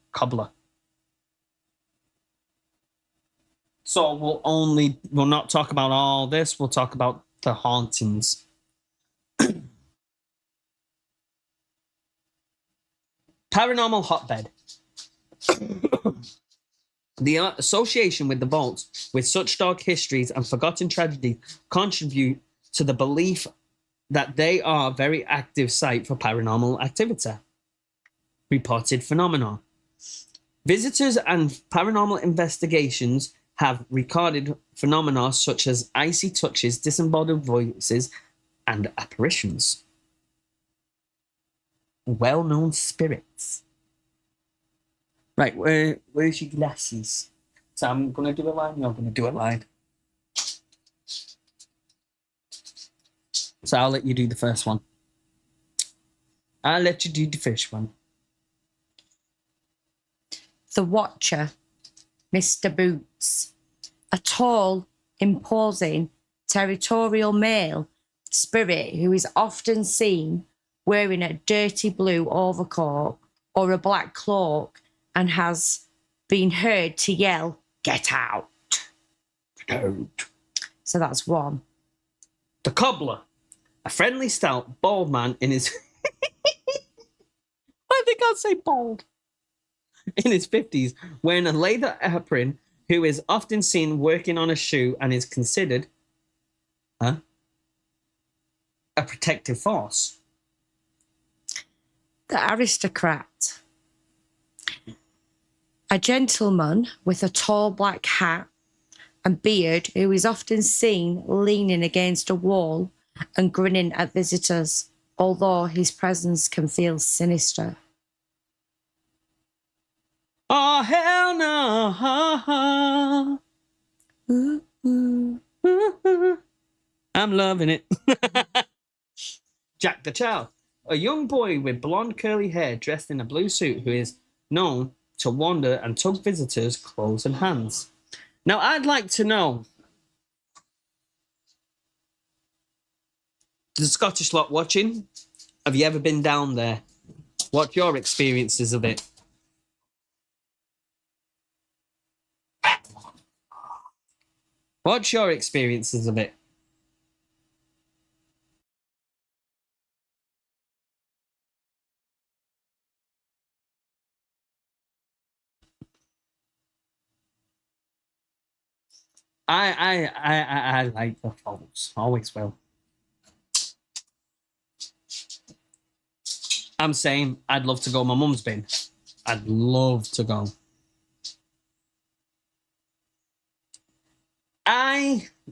So we'll not talk about all this. We'll talk about the hauntings. Paranormal hotbed. The association with the vaults with such dark histories and forgotten tragedies contribute to the belief that they are a very active site for paranormal activity. Reported phenomena. Visitors and paranormal investigations have recorded phenomena such as icy touches, disembodied voices, and apparitions. Well-known spirits. Right, where's your glasses? So I'm going to do a line, you're going to do a line. So I'll let you do the first one. I'll let you do the first one. The Watcher, Mr. Boots. A tall, imposing, territorial male spirit who is often seen wearing a dirty blue overcoat or a black cloak and has been heard to yell, "Get out!" Get out. So that's one. The Cobbler, a friendly, stout, bald man in his... I think I'll say bald. In his 50s, wearing a leather apron, who is often seen working on a shoe and is considered a protective force. The Aristocrat. A gentleman with a tall black hat and beard who is often seen leaning against a wall and grinning at visitors, although his presence can feel sinister. Oh, hell no. I'm loving it. Jack the Child, a young boy with blonde curly hair dressed in a blue suit who is known to wander and tug visitors' clothes and hands. Now, I'd like to know, the Scottish lot watching, have you ever been down there? What's your experiences of it? What's your experiences of it? I like the vaults. Always will. I'm saying I'd love to go. My mum's been. I'd love to go.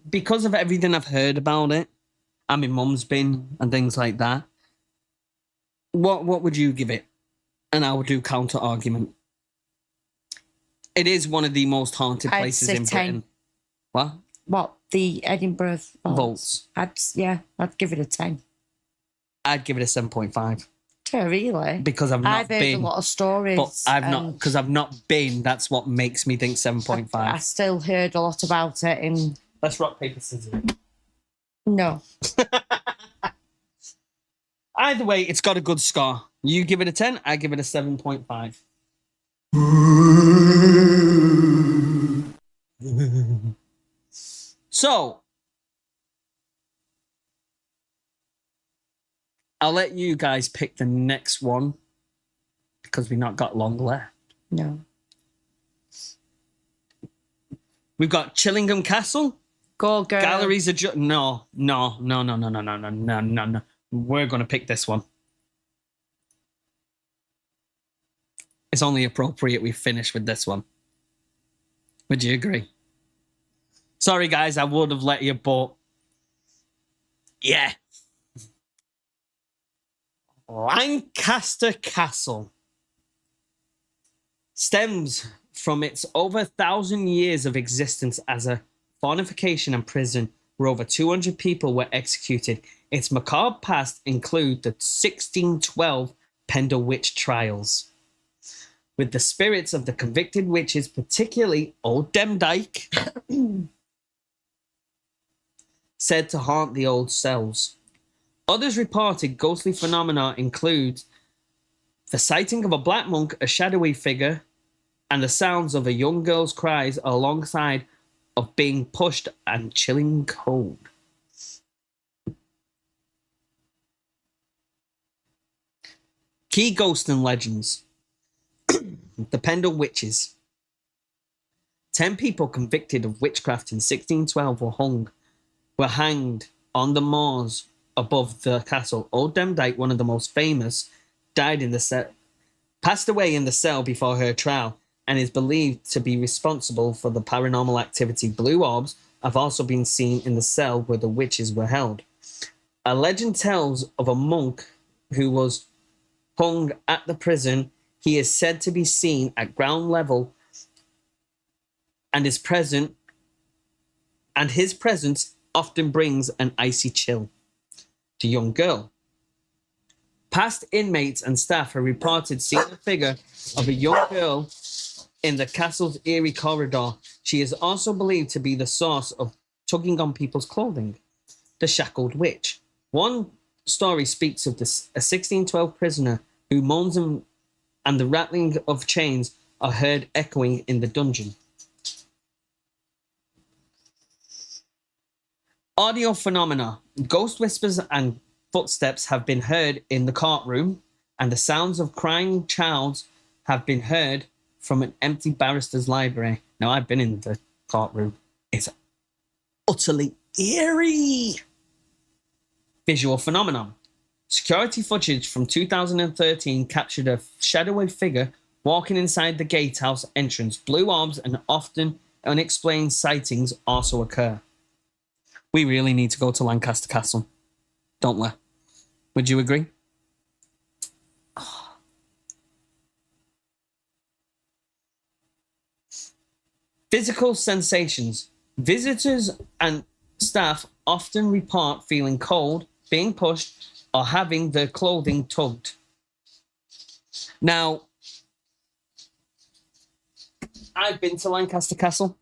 Because of everything I've heard about it, and my mum's been and things like that, what would you give it? And I would do counter argument. It is one of the most haunted places in 10. Britain. What? What? The Edinburgh Vaults. I'd give it a 10. I'd give it a 7.5. Oh, really? Because I've heard a lot of stories. But I've not been. That's what makes me think 7.5. I still heard a lot about it. Let's rock, paper, scissors. No. Either way, it's got a good score. You give it a 10, I give it a 7.5. So, I'll let you guys pick the next one because we've not got long left. No. We've got Chillingham Castle. Go, girl. Galleries of No. We're going to pick this one. It's only appropriate we finish with this one. Would you agree? Sorry, guys, I would have let you, but yeah. Lancaster Castle stems from its over 1,000 years of existence as a fortification and prison where over 200 people were executed. Its macabre past include the 1612 Pendle witch trials, with the spirits of the convicted witches, particularly Old Demdike, said to haunt the old cells. Others reported ghostly phenomena include The sighting of a black monk, a shadowy figure, and the sounds of a young girl's cries alongside of being pushed and chilling cold. Key ghosts and legends. The Pendle Witches. 10 people convicted of witchcraft in 1612 were hanged on the moors above the castle. Old Demdike, one of the most famous, passed away in the cell before her trial, and is believed to be responsible for the paranormal activity. Blue orbs have also been seen in the cell where the witches were held. A legend tells of a monk who was hung at the prison. He is said to be seen at ground level and his presence often brings an icy chill to young girl. Past inmates and staff have reported seeing a figure of a young girl in the castle's eerie corridor. She is also believed to be the source of tugging on people's clothing. The Shackled Witch. One story speaks of a 1612 prisoner who moans and the rattling of chains are heard echoing in the dungeon. Audio phenomena. Ghost whispers and footsteps have been heard in the courtroom, and the sounds of crying child have been heard from an empty barrister's library. Now, I've been in the courtroom. It's utterly eerie. Visual phenomenon. Security footage from 2013 captured a shadowy figure walking inside the gatehouse entrance. Blue orbs and often unexplained sightings also occur. We really need to go to Lancaster Castle, don't we? Would you agree? Oh. Physical sensations. Visitors and staff often report feeling cold, being pushed, or having their clothing tugged. Now, I've been to Lancaster Castle.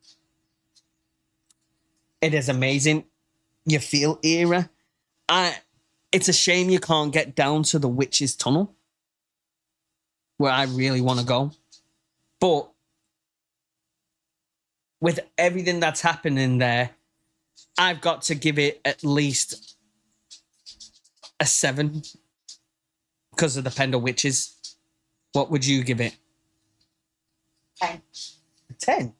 It is amazing. You feel era. It's a shame you can't get down to the Witch's Tunnel, where I really want to go. But with everything that's happening there, I've got to give it at least a 7 because of the Pendle Witches. What would you give it? 10. 10?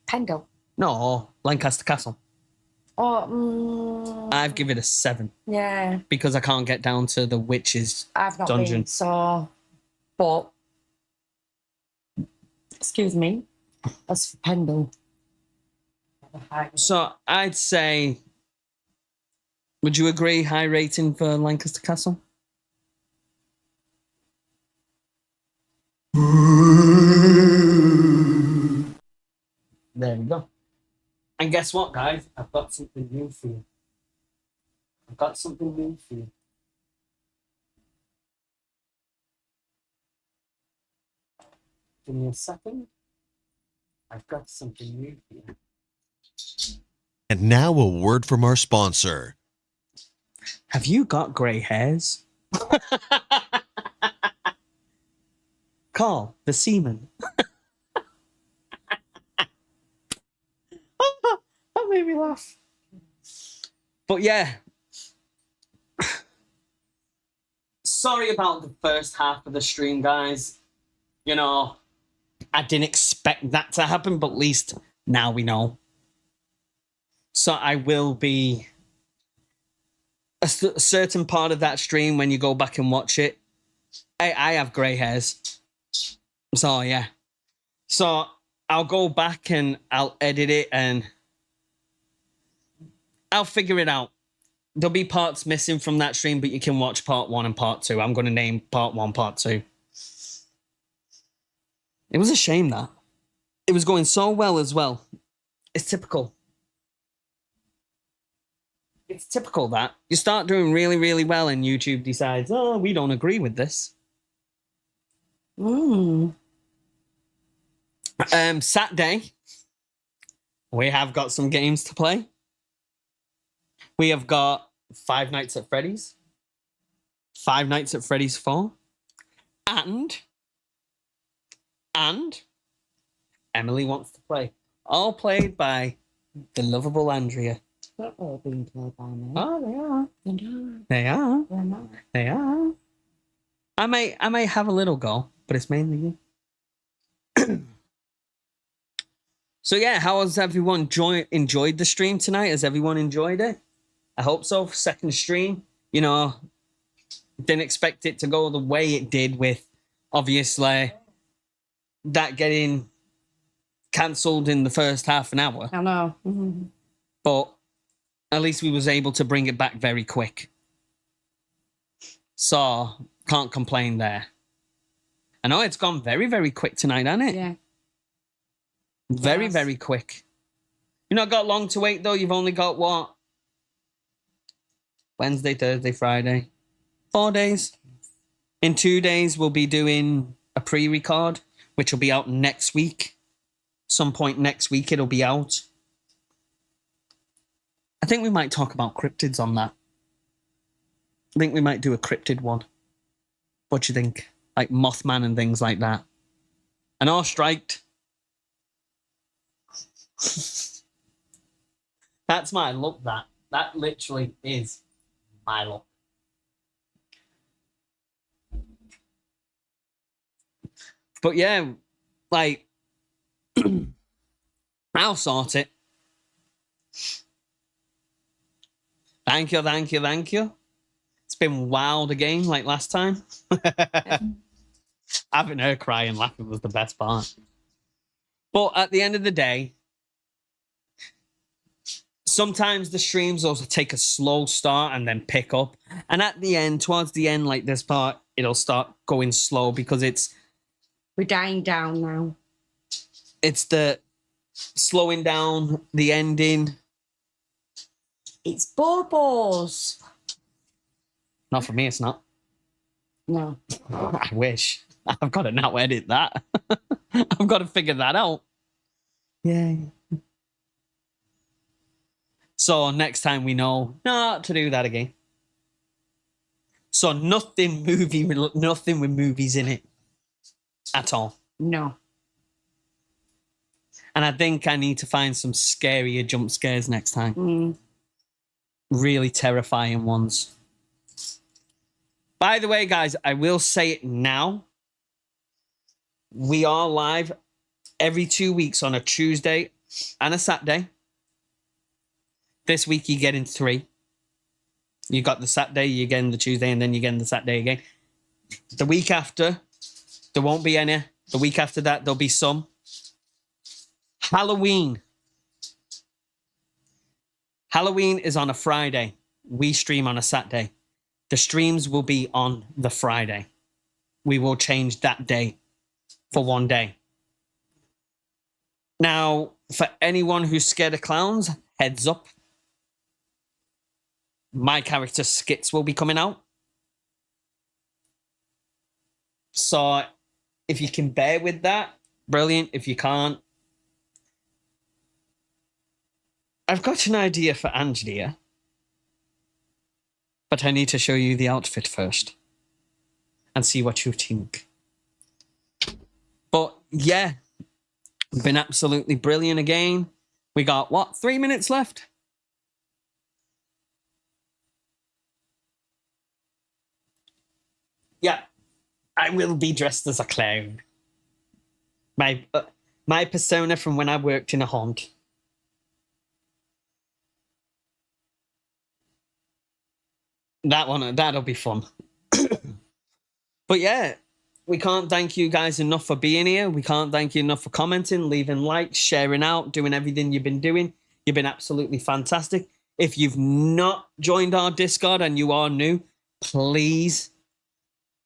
Pendle. No, Lancaster Castle. Oh, I've given it a 7. Yeah. Because I can't get down to the Witch's I've not dungeon. been, so... But... Excuse me. That's for Pendle. So I'd say... Would you agree high rating for Lancaster Castle? There we go. And guess what, guys? I've got something new for you. Give me a second. I've got something new for you. And now a word from our sponsor. Have you got grey hairs? Carl, the seaman. That made me laugh. But yeah. Sorry about the first half of the stream, guys. You know, I didn't expect that to happen, but at least now we know. So I will be... A certain part of that stream, when you go back and watch it, I have grey hairs. So, yeah. So, I'll go back and I'll edit it and I'll figure it out. There'll be parts missing from that stream, but you can watch part 1 and part 2. I'm going to name part 1, part 2. It was a shame that. It was going so well as well. It's typical. It's typical that. You start doing really, really well and YouTube decides, oh, we don't agree with this. Saturday, we have got some games to play. We have got Five Nights at Freddy's, Five Nights at Freddy's 4, and Emily Wants to Play. All played by the lovable Andrea. They're all being played by me. Oh, they are. They're not. They are. They're not. They are. I may have a little go, but it's mainly you. So yeah, how has everyone enjoyed the stream tonight? Has everyone enjoyed it? I hope so. Second stream, you know, didn't expect it to go the way it did with, obviously, that getting cancelled in the first half an hour. I know. Mm-hmm. But at least we was able to bring it back very quick. So, can't complain there. I know it's gone very, very quick tonight, hasn't it? Yeah. Very, very quick. You've not got long to wait, though. You've only got, what? Wednesday, Thursday, Friday. 4 days. In 2 days, we'll be doing a pre-record, which will be out next week. Some point next week, it'll be out. I think we might talk about cryptids on that. I think we might do a cryptid one. What do you think? Like Mothman and things like that. And all striked. That's my look, that. That literally is my look. But yeah, like, I'll sort it. Thank you, thank you, thank you. It's been wild again, like last time. Having her cry and laughing was the best part. But at the end of the day, sometimes the streams also take a slow start and then pick up. And at the end, towards the end, like this part, it'll start going slow because we're dying down now. It's the slowing down, the ending. It's Bobos. Not for me, it's not. No. I wish. I've got to now edit that. I've got to figure that out. Yeah. So next time we know not to do that again. So nothing with movies in it at all. No. And I think I need to find some scarier jump scares next time. Mm. Really terrifying ones. By the way, guys, I will say it now. We are live every 2 weeks on a Tuesday and a Saturday. This week you're getting 3. You got the Saturday, you're getting the Tuesday, and then you're getting the Saturday again. The week after, there won't be any. The week after that, there'll be some. Halloween. Halloween is on a Friday. We stream on a Saturday. The streams will be on the Friday. We will change that day for 1 day. Now, for anyone who's scared of clowns, heads up. My character skits will be coming out. So if you can bear with that, brilliant. If you can't, I've got an idea for Angela, but I need to show you the outfit first and see what you think. But yeah, been absolutely brilliant again. We got, what, 3 minutes left? Yeah, I will be dressed as a clown. My persona from when I worked in a haunt. That'll be fun. But yeah, we can't thank you guys enough for being here. We can't thank you enough for commenting, leaving likes, sharing out, doing everything you've been doing. You've been absolutely fantastic. If you've not joined our Discord and you are new, please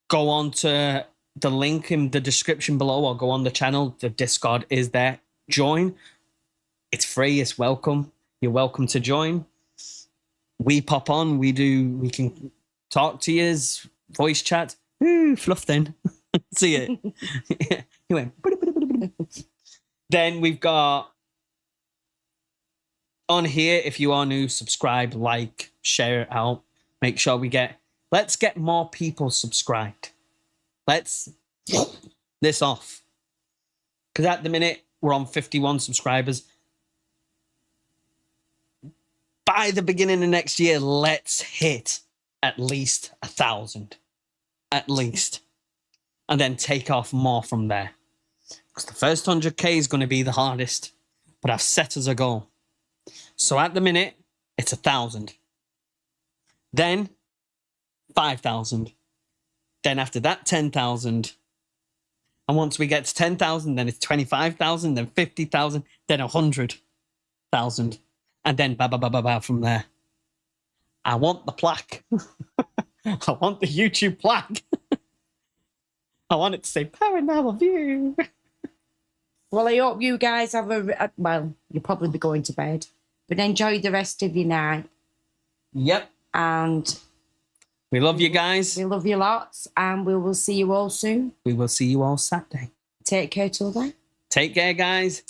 go on to the link in the description below or go on the channel. The Discord is there. Join. It's free. It's welcome. You're welcome to join. We pop on. We can talk to you, voice chat. Ooh, fluff then. See it. He went. Then we've got on here, if you are new, subscribe, like, share it out. Make sure let's get more people subscribed. let's this off. Because at the minute, we're on 51 subscribers. By the beginning of next year, let's hit at least 1,000. At least. And then take off more from there. Because the first 100k is going to be the hardest. But I've set as a goal. So at the minute, it's 1,000. Then 5,000. Then after that, 10,000. And once we get to 10,000, then it's 25,000, then 50,000, then 100,000. And then ba from there. I want the plaque. I want the YouTube plaque. I want it to say Paranormal View. Well, I hope you guys have well, you'll probably be going to bed, but enjoy the rest of your night. Yep. And we love you guys. We love you lots, and we will see you all soon. We will see you all Saturday. Take care till then. Take care, guys.